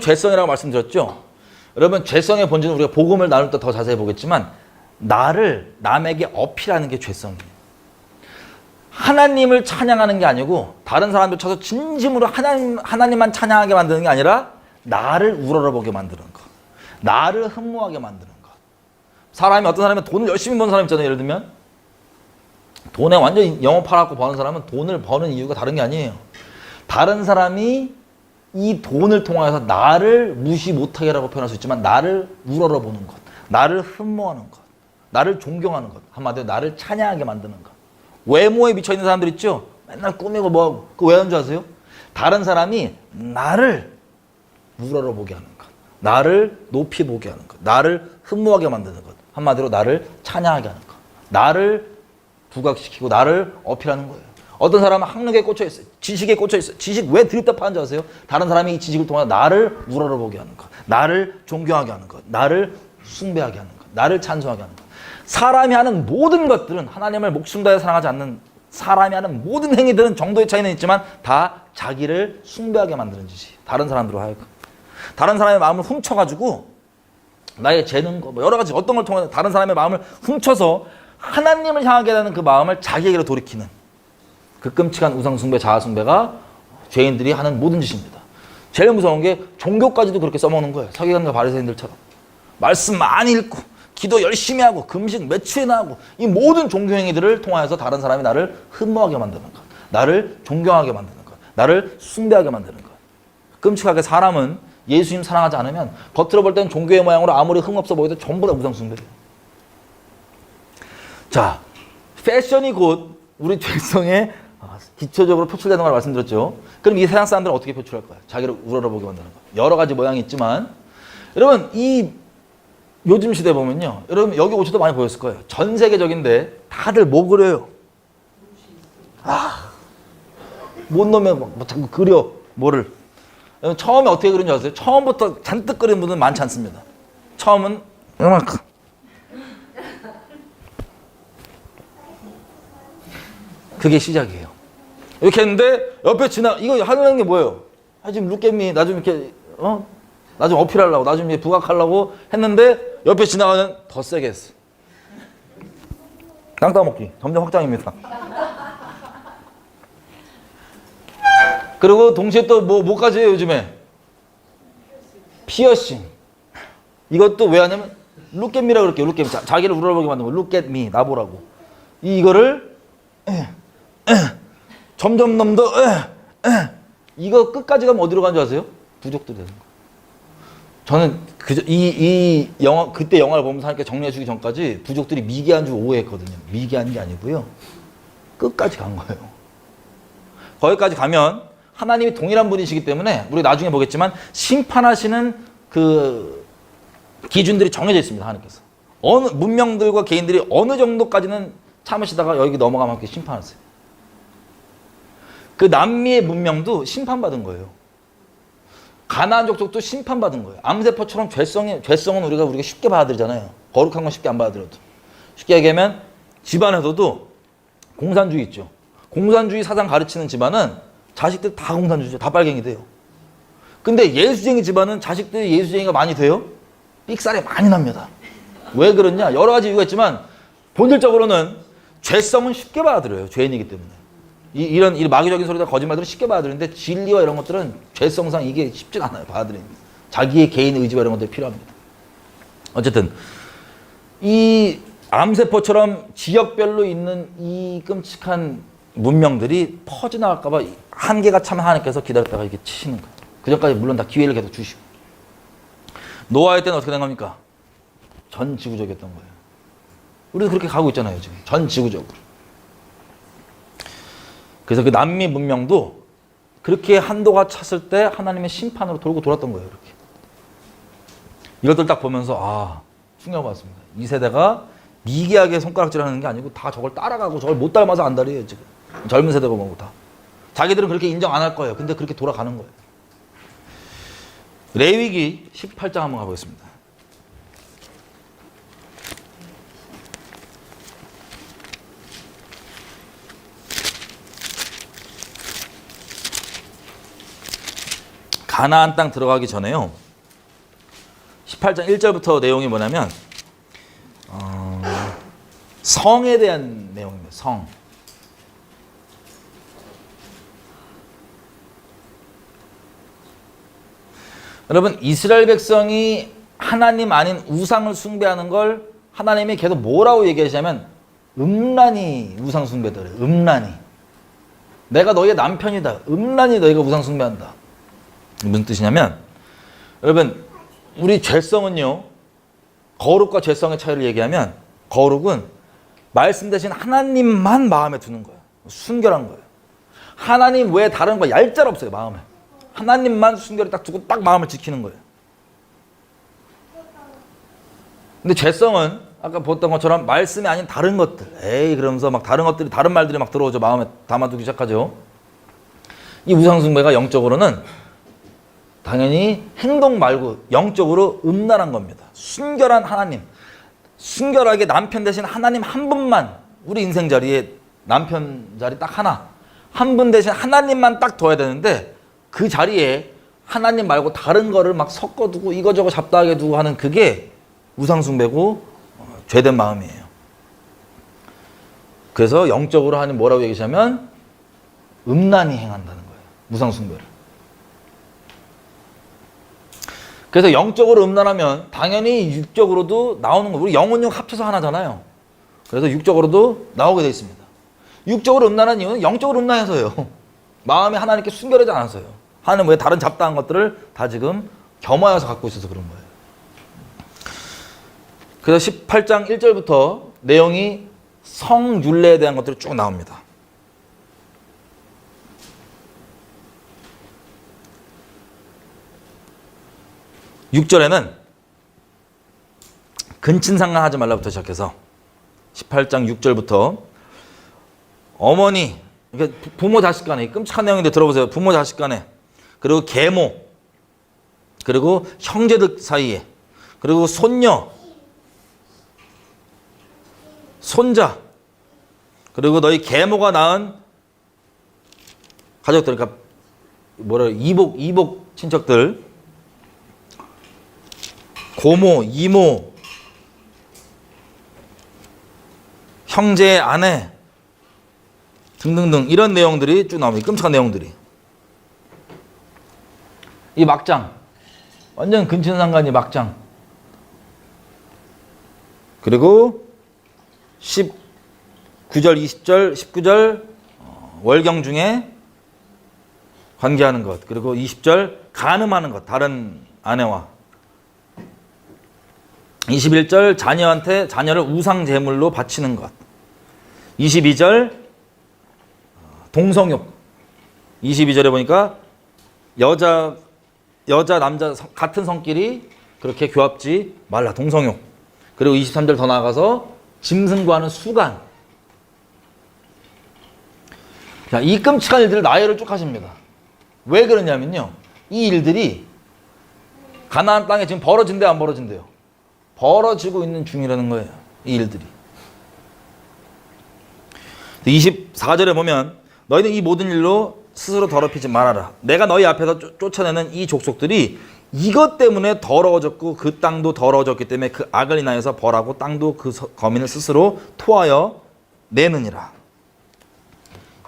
죄성이라고 말씀드렸죠. 여러분 죄성의 본질은 우리가 복음을 나눌 때 더 자세히 보겠지만 나를 남에게 어필하는 게 죄성이에요. 하나님을 찬양하는 게 아니고 다른 사람들 쳐서 진심으로 하나님만 찬양하게 만드는 게 아니라 나를 우러러보게 만드는 것. 나를 흠모하게 만드는 것. 사람이 어떤 사람이 돈을 열심히 버는 사람 있잖아요. 예를 들면 돈에 완전히 영업하라고 버는 사람은 돈을 버는 이유가 다른 게 아니에요. 다른 사람이 이 돈을 통해서 나를 무시 못하게 라고 표현할 수 있지만 나를 우러러보는 것. 나를 흠모하는 것. 나를 존경하는 것. 한마디로 나를 찬양하게 만드는 것. 외모에 미쳐있는 사람들 있죠? 맨날 꾸미고 뭐 그거 왜 하는 줄 아세요? 다른 사람이 나를 우러러보게 하는 것. 나를 높이 보게 하는 것. 나를 흠모하게 만드는 것. 한마디로 나를 찬양하게 하는 것. 나를 부각시키고 나를 어필하는 거예요. 어떤 사람은 학력에 꽂혀있어요. 지식에 꽂혀있어요. 지식 왜 드립다 파는지 아세요? 다른 사람이 이 지식을 통해 나를 우러러보게 하는 것. 나를 존경하게 하는 것. 나를 숭배하게 하는 것. 나를 찬송하게 하는 것. 사람이 하는 모든 것들은 하나님을 목숨 다해 사랑하지 않는 사람이 하는 모든 행위들은 정도의 차이는 있지만 다 자기를 숭배하게 만드는 짓이 다른 사람들로 하여금 다른 사람의 마음을 훔쳐가지고 나의 재능과 뭐 여러 가지 어떤 걸 통해 다른 사람의 마음을 훔쳐서 하나님을 향하게 되는 그 마음을 자기에게로 돌이키는 그 끔찍한 우상숭배, 자아숭배가 죄인들이 하는 모든 짓입니다. 제일 무서운 게 종교까지도 그렇게 써먹는 거예요. 서기관과 바리새인들처럼 말씀 많이 읽고 기도 열심히 하고 금식 몇 주이나 하고 이 모든 종교 행위들을 통하여서 다른 사람이 나를 흠모하게 만드는 것, 나를 존경하게 만드는 것, 나를 숭배하게 만드는 것. 끔찍하게 사람은 예수님 사랑하지 않으면 겉으로 볼 때는 종교의 모양으로 아무리 흠없어 보여도 전부 다 우상숭배예요. 자, 패션이 곧 우리 죄성에 기초적으로 표출되는 걸 말씀드렸죠. 그럼 이 세상 사람들은 어떻게 표출할까요? 자기를 우러러보게 만드는 거. 여러 가지 모양이 있지만 여러분 이 요즘 시대 보면요. 여러분 여기 오셔도 많이 보였을 거예요. 전 세계적인데 다들 뭐 그려요? 못 넣으면 막 자꾸 그려 뭐를. 처음에 어떻게 그린지 아세요? 처음부터 잔뜩 그리는 분은 많지 않습니다. 처음은 이만큼. 그게 시작이에요. 이렇게 했는데 옆에 이거 하는 게 뭐예요? 지금 룩겟미 나 좀 이렇게 나 좀 어필하려고 나 좀 부각하려고 했는데 옆에 지나가는 더 세게 했어. 땅 따먹기 점점 확장입니다. 그리고 동시에 또 뭐까지 해요 요즘에? 피어싱. 이것도 왜 하냐면 룩겟미라고 그럴게요. 룩겟미. 자기를 우러러보게 만들면 룩겟미 나보라고. 이거를 점점 더 이거 끝까지 가면 어디로 가는 줄 아세요? 부족들이 되는 거. 저는 이 영화 그때 영화를 보면서 하니까 정리해주기 전까지 부족들이 미개한 줄 오해했거든요. 미개한 게 아니고요. 끝까지 간 거예요. 거기까지 가면 하나님이 동일한 분이시기 때문에 우리 나중에 보겠지만 심판하시는 그 기준들이 정해져 있습니다. 하나님께서 어느 문명들과 개인들이 어느 정도까지는 참으시다가 여기 넘어가면 함께 심판하세요. 그 남미의 문명도 심판받은 거예요. 가나안 족속도 심판받은 거예요. 암세포처럼 죄성은 우리가 쉽게 받아들이잖아요. 거룩한 건 쉽게 안 받아들여도. 쉽게 얘기하면 집안에서도 공산주의 있죠. 공산주의 사상 가르치는 집안은 자식들 다 공산주의죠. 다 빨갱이 돼요. 근데 예수쟁이 집안은 자식들이 예수쟁이가 많이 돼요. 삑살이 많이 납니다. 왜 그러냐? 여러 가지 이유가 있지만 본질적으로는 죄성은 쉽게 받아들여요. 죄인이기 때문에. 이런 마귀적인 소리다 거짓말들은 쉽게 받아들이는데 진리와 이런 것들은 죄성상 이게 쉽지 않아요. 받아들이는. 자기의 개인 의지와 이런 것들이 필요합니다. 어쨌든 이 암세포처럼 지역별로 있는 이 끔찍한 문명들이 퍼져나갈까 봐 한계가 차면 하나님께서 기다렸다가 이렇게 치시는 거예요. 그 전까지 물론 다 기회를 계속 주시고. 노아의 때는 어떻게 된 겁니까? 전 지구적이었던 거예요. 우리도 그렇게 가고 있잖아요. 지금 전 지구적으로. 그래서 그 남미 문명도 그렇게 한도가 찼을 때 하나님의 심판으로 돌고 돌았던 거예요. 이렇게. 이것들 딱 보면서 충격받았습니다. 이 세대가 미개하게 손가락질하는 게 아니고 다 저걸 따라가고 저걸 못 닮아서 안달이에요. 지금 젊은 세대가 보고 다. 자기들은 그렇게 인정 안 할 거예요. 근데 그렇게 돌아가는 거예요. 레위기 18장 한번 가보겠습니다. 가나안 땅 들어가기 전에요. 18장 1절부터 내용이 뭐냐면 성에 대한 내용입니다. 성. 여러분 이스라엘 백성이 하나님 아닌 우상을 숭배하는 걸 하나님이 계속 뭐라고 얘기하시냐면 음란히 우상 숭배더래요. 음란히. 내가 너희의 남편이다. 음란히 너희가 우상 숭배한다. 무슨 뜻이냐면 여러분 우리 죄성은요. 거룩과 죄성의 차이를 얘기하면 거룩은 말씀 대신 하나님만 마음에 두는 거예요. 순결한 거예요. 하나님 외에 다른 거 얄짤 없어요. 마음에. 하나님만 순결히 딱 두고 딱 마음을 지키는 거예요. 근데 죄성은 아까 봤던 것처럼 말씀이 아닌 다른 것들 그러면서 막 다른 것들이 다른 말들이 막 들어오죠. 마음에 담아두기 시작하죠. 이 우상숭배가 영적으로는 당연히 행동 말고 영적으로 음란한 겁니다. 순결한 하나님, 순결하게 남편 대신 하나님 한 분만 우리 인생 자리에 남편 자리 딱 하나 한 분 대신 하나님만 딱 둬야 되는데 그 자리에 하나님 말고 다른 거를 막 섞어두고 이거저거 잡다하게 두고 하는 그게 우상숭배고 죄된 마음이에요. 그래서 영적으로 하나님 뭐라고 얘기하냐면 음란히 행한다는 거예요. 우상숭배를. 그래서 영적으로 음란하면 당연히 육적으로도 나오는 거예요. 우리 영혼육 합쳐서 하나잖아요. 그래서 육적으로도 나오게 되어 있습니다. 육적으로 음란한 이유는 영적으로 음란해서요. 마음이 하나님께 순결하지 않아서요. 하나님 외에 다른 잡다한 것들을 다 지금 겸하여서 갖고 있어서 그런 거예요. 그래서 18장 1절부터 내용이 성윤례에 대한 것들이 쭉 나옵니다. 6절에는 근친상간하지 말라부터 시작해서 18장 6절부터 어머니, 그러니까 부모 자식 간에 끔찍한 내용인데 들어보세요. 부모 자식 간에, 그리고 계모, 그리고 형제들 사이에, 그리고 손녀, 손자, 그리고 너희 계모가 낳은 가족들, 그러니까 이복 친척들, 고모, 이모, 형제, 아내 등등등 이런 내용들이 쭉 나옵니다. 끔찍한 내용들이. 이 막장, 완전 근친상간이 막장. 그리고 19절, 20절, 19절 월경 중에 관계하는 것. 그리고 20절 간음하는 것, 다른 아내와. 21절 자녀한테 자녀를 우상 제물로 바치는 것. 22절 동성욕. 22절에 보니까 여자 남자 같은 성끼리 그렇게 교합지 말라, 동성욕. 그리고 23절 더 나아가서 짐승과 하는 수간. 자, 이 끔찍한 일들을 나열을 쭉 하십니다. 왜 그러냐면요, 이 일들이 가나안 땅에 지금 벌어진대요, 안 벌어진대요? 벌어지고 있는 중이라는 거예요, 이 일들이. 24절에 보면 너희는 이 모든 일로 스스로 더럽히지 말아라. 내가 너희 앞에서 쫓아내는 이 족속들이 이것 때문에 더러워졌고 그 땅도 더러워졌기 때문에 그 악을 인하여서 벌하고 땅도 그 거민을 스스로 토하여 내느니라.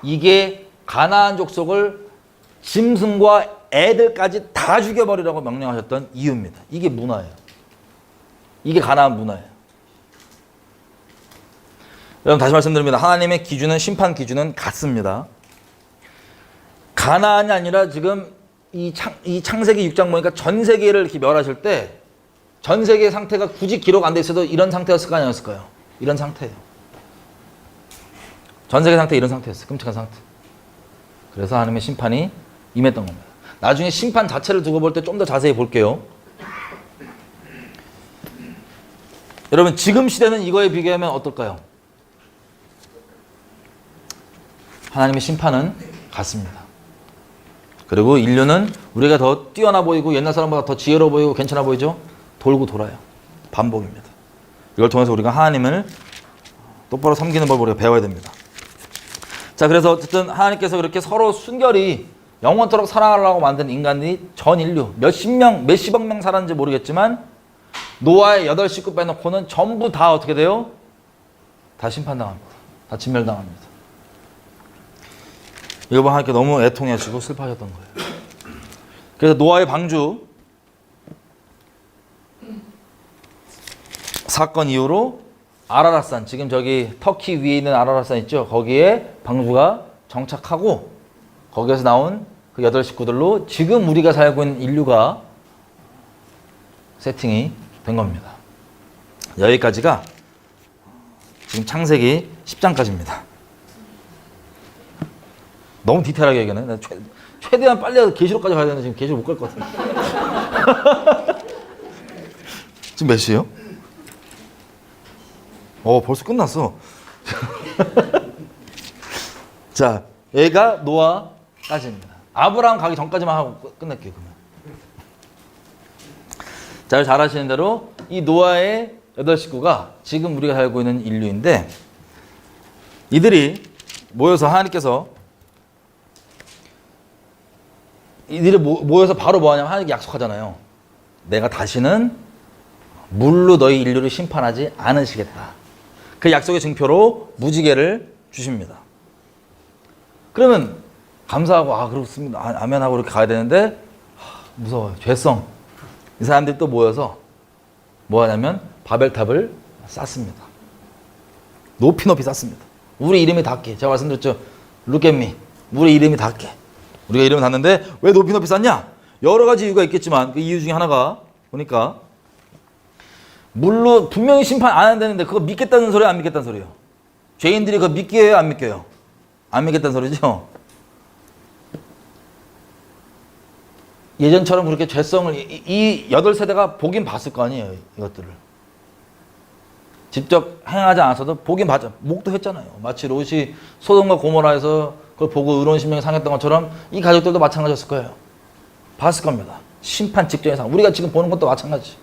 이게 가나안 족속을 짐승과 애들까지 다 죽여버리라고 명령하셨던 이유입니다. 이게 문화예요. 이게 가나안 문화예요. 여러분, 다시 말씀드립니다. 하나님의 기준은, 심판 기준은 같습니다. 가나안이 아니라 지금 이 창세기 6장 보니까 전 세계를 이렇게 멸하실 때 전 세계의 상태가 굳이 기록 안 돼 있어도 이런 상태였을까요, 아니었을까요? 이런 상태예요. 전 세계 상태 이런 상태였어요. 끔찍한 상태. 그래서 하나님의 심판이 임했던 겁니다. 나중에 심판 자체를 두고 볼 때 좀 더 자세히 볼게요. 여러분, 지금 시대는 이거에 비교하면 어떨까요? 하나님의 심판은 같습니다. 그리고 인류는 우리가 더 뛰어나 보이고 옛날 사람보다 더 지혜로워 보이고 괜찮아 보이죠? 돌고 돌아요. 반복입니다. 이걸 통해서 우리가 하나님을 똑바로 섬기는 법을 우리가 배워야 됩니다. 자, 그래서 어쨌든 하나님께서 그렇게 서로 순결히 영원토록 사랑하려고 만든 인간이 전 인류 몇십억 명 살았는지 모르겠지만 노아의 8식구 빼놓고는 전부 다 어떻게 돼요? 다 심판당합니다. 다 진멸당합니다. 이거 봐, 하나님께 너무 애통해하시고 슬퍼하셨던 거예요. 그래서 노아의 방주 사건 이후로 아라랏산, 지금 저기 터키 위에 있는 아라랏산 있죠? 거기에 방주가 정착하고 거기에서 나온 그 8식구들로 지금 우리가 살고 있는 인류가 세팅이 된 겁니다. 여기까지가 지금 창세기 10장까지입니다. 너무 디테일하게 얘기하네. 최대한 빨리 계시록까지 가야 되는데 지금 계시록 못 갈 것 같아. 지금 몇 시에요? 벌써 끝났어. 자, 얘가 노아까지입니다. 아브라함 가기 전까지만 하고 끝낼게요, 그러면. 자, 잘 아시는 대로 이 노아의 8식구가 지금 우리가 살고 있는 인류인데, 이들이 모여서 하나님께서 이들이 모여서 바로 뭐 하냐면 하나님께 약속하잖아요. 내가 다시는 물로 너희 인류를 심판하지 않으시겠다. 그 약속의 증표로 무지개를 주십니다. 그러면 감사하고 그렇습니다. 아멘 하고 이렇게 가야 되는데 무서워요. 죄성. 이 사람들이 또 모여서 뭐 하냐면 바벨탑을 쌓습니다. 높이 쌓습니다. 우리 이름이 닿게. 제가 말씀드렸죠. Look at me. 우리 이름이 닿게. 우리가 이름을 닿는데 왜 높이 쌓냐? 여러 가지 이유가 있겠지만 그 이유 중에 하나가 보니까 물로 분명히 심판 안 한다는데 그거 믿겠다는 소리야, 안 믿겠다는 소리예요? 죄인들이 그거 믿게요, 안 믿게요? 안 믿겠다는 소리죠? 예전처럼 그렇게 죄성을 이 8세대가 보긴 봤을 거 아니에요, 이것들을. 직접 행하지 않았어도 보긴 봤죠. 목도했잖아요. 마치 롯이 소돔과 고모라에서 그걸 보고 의로운 심령이 상했던 것처럼 이 가족들도 마찬가지였을 거예요. 봤을 겁니다. 심판 직전의 상. 우리가 지금 보는 것도 마찬가지.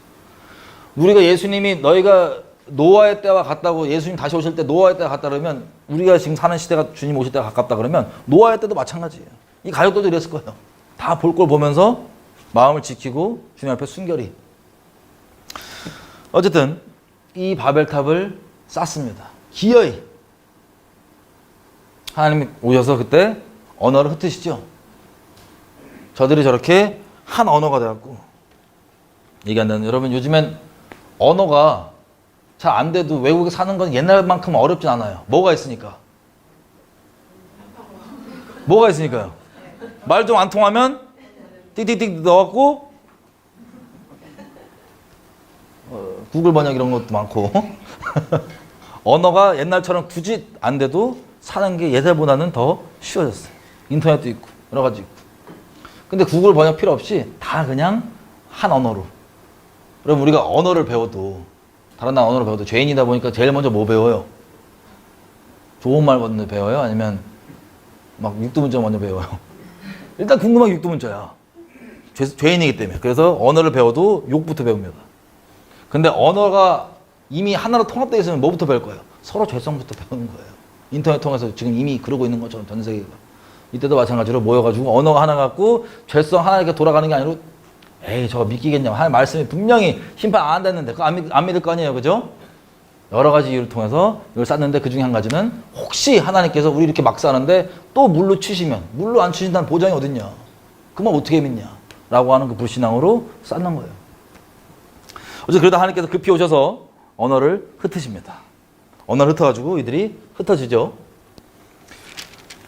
우리가 예수님이 너희가 노아의 때와 같다고 예수님 다시 오실 때 노아의 때와 같다 그러면 우리가 지금 사는 시대가 주님 오실 때와 가깝다 그러면 노아의 때도 마찬가지예요. 이 가족들도 이랬을 거예요. 다 볼 걸 보면서 마음을 지키고 주님 앞에 순결히. 어쨌든 이 바벨탑을 쌓습니다. 기어이. 하나님이 오셔서 그때 언어를 흩으시죠. 저들이 저렇게 한 언어가 돼갖고 얘기한다는. 여러분 요즘엔 언어가 잘 안 돼도 외국에 사는 건 옛날만큼 어렵진 않아요. 뭐가 있으니까. 뭐가 있으니까요. 말 좀 안 통하면 띡띡띡 넣어갖고 구글 번역 이런 것도 많고 언어가 옛날처럼 굳이 안 돼도 사는 게 예전보다는 더 쉬워졌어요. 인터넷도 있고 여러 가지 있고. 근데 구글 번역 필요 없이 다 그냥 한 언어로. 그럼 우리가 언어를 배워도 다른 나라 언어를 배워도 죄인이다 보니까 제일 먼저 뭐 배워요? 좋은 말 먼저 배워요? 아니면 막 육두문자 먼저 배워요? 일단 궁금한 게 육두문자야. 죄인이기 때문에. 그래서 언어를 배워도 욕부터 배웁니다. 근데 언어가 이미 하나로 통합되어 있으면 뭐부터 배울 거예요? 서로 죄성부터 배우는 거예요. 인터넷 통해서 지금 이미 그러고 있는 것처럼 전 세계가. 이때도 마찬가지로 모여가지고 언어가 하나 갖고 죄성 하나 이렇게 돌아가는 게 아니라 에이 저거 믿기겠냐. 하나님 말씀이 분명히 심판 안 됐는데 그거 안 믿을 거 아니에요. 그죠? 여러 가지 이유를 통해서 이걸 쌓는데 그 중에 한 가지는 혹시 하나님께서 우리 이렇게 막 쌓는데 또 물로 치시면 물로 안 치신다는 보장이 어딨냐. 그만 어떻게 믿냐. 라고 하는 그 불신앙으로 쌓는 거예요. 어쨌든 그러다 하나님께서 급히 오셔서 언어를 흩으십니다. 언어를 흩어가지고 이들이 흩어지죠.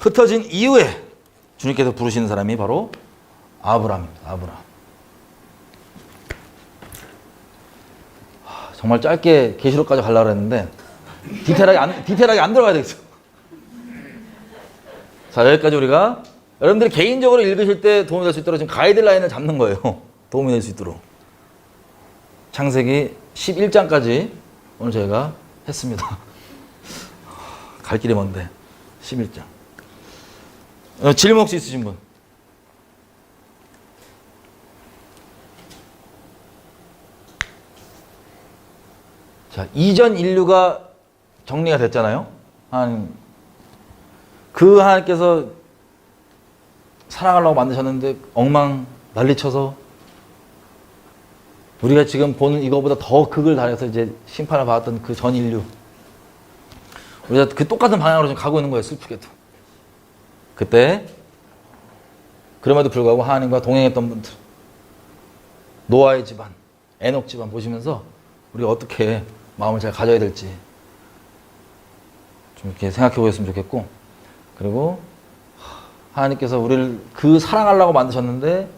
흩어진 이후에 주님께서 부르시는 사람이 바로 아브라함입니다. 아브라함. 정말 짧게 계시록까지 가려고 했는데 디테일하게 안 들어가야 되겠어. 자, 여기까지 우리가 여러분들이 개인적으로 읽으실 때 도움이 될 수 있도록 지금 가이드라인을 잡는 거예요. 도움이 될 수 있도록. 창세기 11장까지 오늘 저희가 했습니다. 갈 길이 먼데 11장. 질문 혹시 있으신 분? 자, 이전 인류가 정리가 됐잖아요. 하나님께서 사랑하려고 만드셨는데 엉망 난리쳐서 우리가 지금 보는 이거보다 더 극을 달해서 이제 심판을 받았던 그 전 인류. 우리가 그 똑같은 방향으로 지금 가고 있는 거예요. 슬프게도. 그때 그럼에도 불구하고 하나님과 동행했던 분들, 노아의 집안, 에녹 집안 보시면서 우리가 어떻게 마음을 잘 가져야 될지 좀 이렇게 생각해 보셨으면 좋겠고, 그리고 하나님께서 우리를 그 사랑하려고 만드셨는데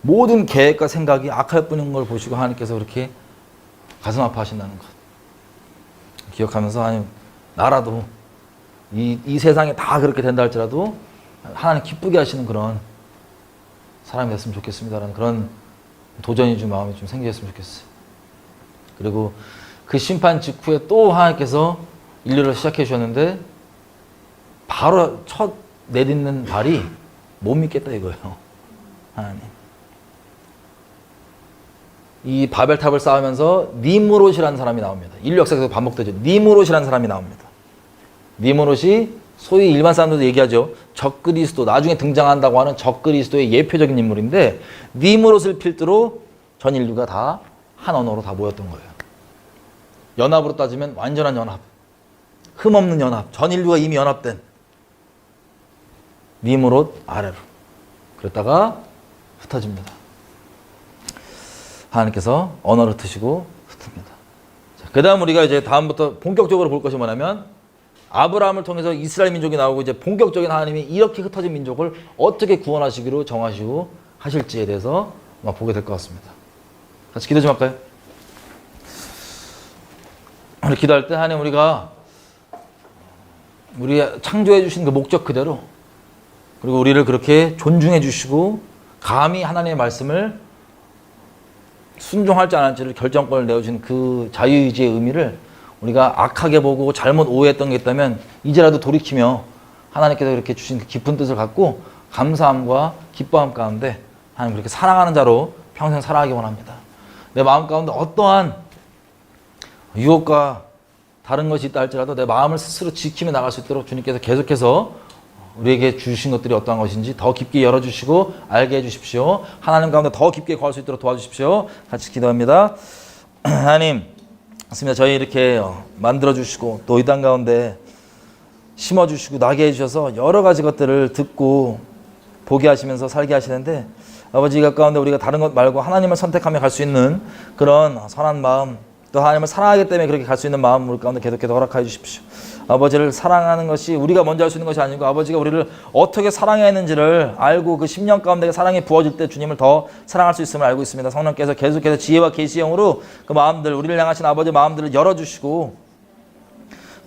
모든 계획과 생각이 악할 뿐인 걸 보시고 하나님께서 그렇게 가슴 아파하신다는 것 기억하면서, 하나님 나라도 이 세상에 다 그렇게 된다 할지라도 하나님 기쁘게 하시는 그런 사람이 됐으면 좋겠습니다라는 그런 도전이 좀 마음이 좀 생기셨으면 좋겠어요. 그리고 그 심판 직후에 또 하나님께서 인류를 시작해 주셨는데 바로 첫 내딛는 발이 못 믿겠다 이거예요. 하나님. 이 바벨탑을 쌓으면서 니므롯이라는 사람이 나옵니다. 인류 역사에서 반복되죠. 니므롯이라는 사람이 나옵니다. 니므롯이 소위 일반 사람들도 얘기하죠. 적그리스도, 나중에 등장한다고 하는 적그리스도의 예표적인 인물인데, 니므롯을 필두로 전 인류가 다 한 언어로 다 모였던 거예요. 연합으로 따지면 완전한 연합, 흠없는 연합, 전 인류가 이미 연합된 니므롯 아래로. 그랬다가 흩어집니다. 하나님께서 언어를 흩으시고 흩습니다. 그 다음 우리가 이제 다음부터 본격적으로 볼 것이 뭐냐면, 아브라함을 통해서 이스라엘 민족이 나오고 이제 본격적인 하나님이 이렇게 흩어진 민족을 어떻게 구원하시기로 정하시고 하실지에 대해서 아마 보게 될 것 같습니다. 같이 기도 좀 할까요? 우리 기도할 때 하나님 우리가 우리 창조해 주신 그 목적 그대로 그리고 우리를 그렇게 존중해 주시고 감히 하나님의 말씀을 순종할지 안 할지를 결정권을 내어준 그 자유의지의 의미를 우리가 악하게 보고 잘못 오해했던 게 있다면 이제라도 돌이키며 하나님께서 이렇게 주신 그 깊은 뜻을 갖고 감사함과 기뻐함 가운데 하나님 그렇게 사랑하는 자로 평생 살아가기 원합니다. 내 마음 가운데 어떠한 유혹과 다른 것이 있다 할지라도 내 마음을 스스로 지키며 나갈 수 있도록 주님께서 계속해서 우리에게 주신 것들이 어떠한 것인지 더 깊게 열어주시고 알게 해주십시오. 하나님 가운데 더 깊게 거할 수 있도록 도와주십시오. 같이 기도합니다. 하나님, 맞습니다. 저희 이렇게 만들어주시고 또 이 땅 가운데 심어주시고 나게 해주셔서 여러 가지 것들을 듣고 보게 하시면서 살게 하시는데 아버지 이 가운데 우리가 다른 것 말고 하나님을 선택하며 갈 수 있는 그런 선한 마음 또 하나님을 사랑하기 때문에 그렇게 갈 수 있는 마음 우리 가운데 계속해서 허락하여 주십시오. 아버지를 사랑하는 것이 우리가 먼저 할 수 있는 것이 아니고 아버지가 우리를 어떻게 사랑해야 하는지를 알고 그 10년 가운데 사랑이 부어질 때 주님을 더 사랑할 수 있음을 알고 있습니다. 성령께서 계속해서 지혜와 계시의 영으로 그 마음들 우리를 향하신 아버지의 마음들을 열어주시고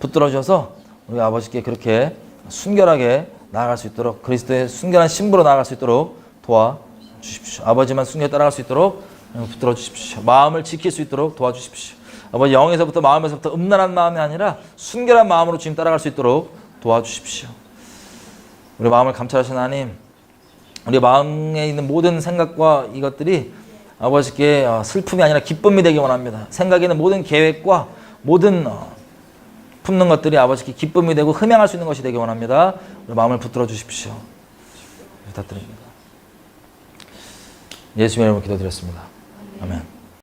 붙들어 주셔서 우리 아버지께 그렇게 순결하게 나아갈 수 있도록 그리스도의 순결한 신부로 나아갈 수 있도록 도와주십시오. 아버지만 순결히 따라갈 수 있도록 붙들어 주십시오. 마음을 지킬 수 있도록 도와주십시오. 아버지 영에서부터 마음에서부터 음란한 마음이 아니라 순결한 마음으로 주님 따라갈 수 있도록 도와주십시오. 우리 마음을 감찰하신 하나님, 우리 마음에 있는 모든 생각과 이것들이 아버지께 슬픔이 아니라 기쁨이 되기 원합니다. 생각에 있는 모든 계획과 모든 품는 것들이 아버지께 기쁨이 되고 흠양할 수 있는 것이 되기 원합니다. 우리 마음을 붙들어 주십시오. 부탁드립니다. 예수님의 이름으로 기도드렸습니다. 아멘.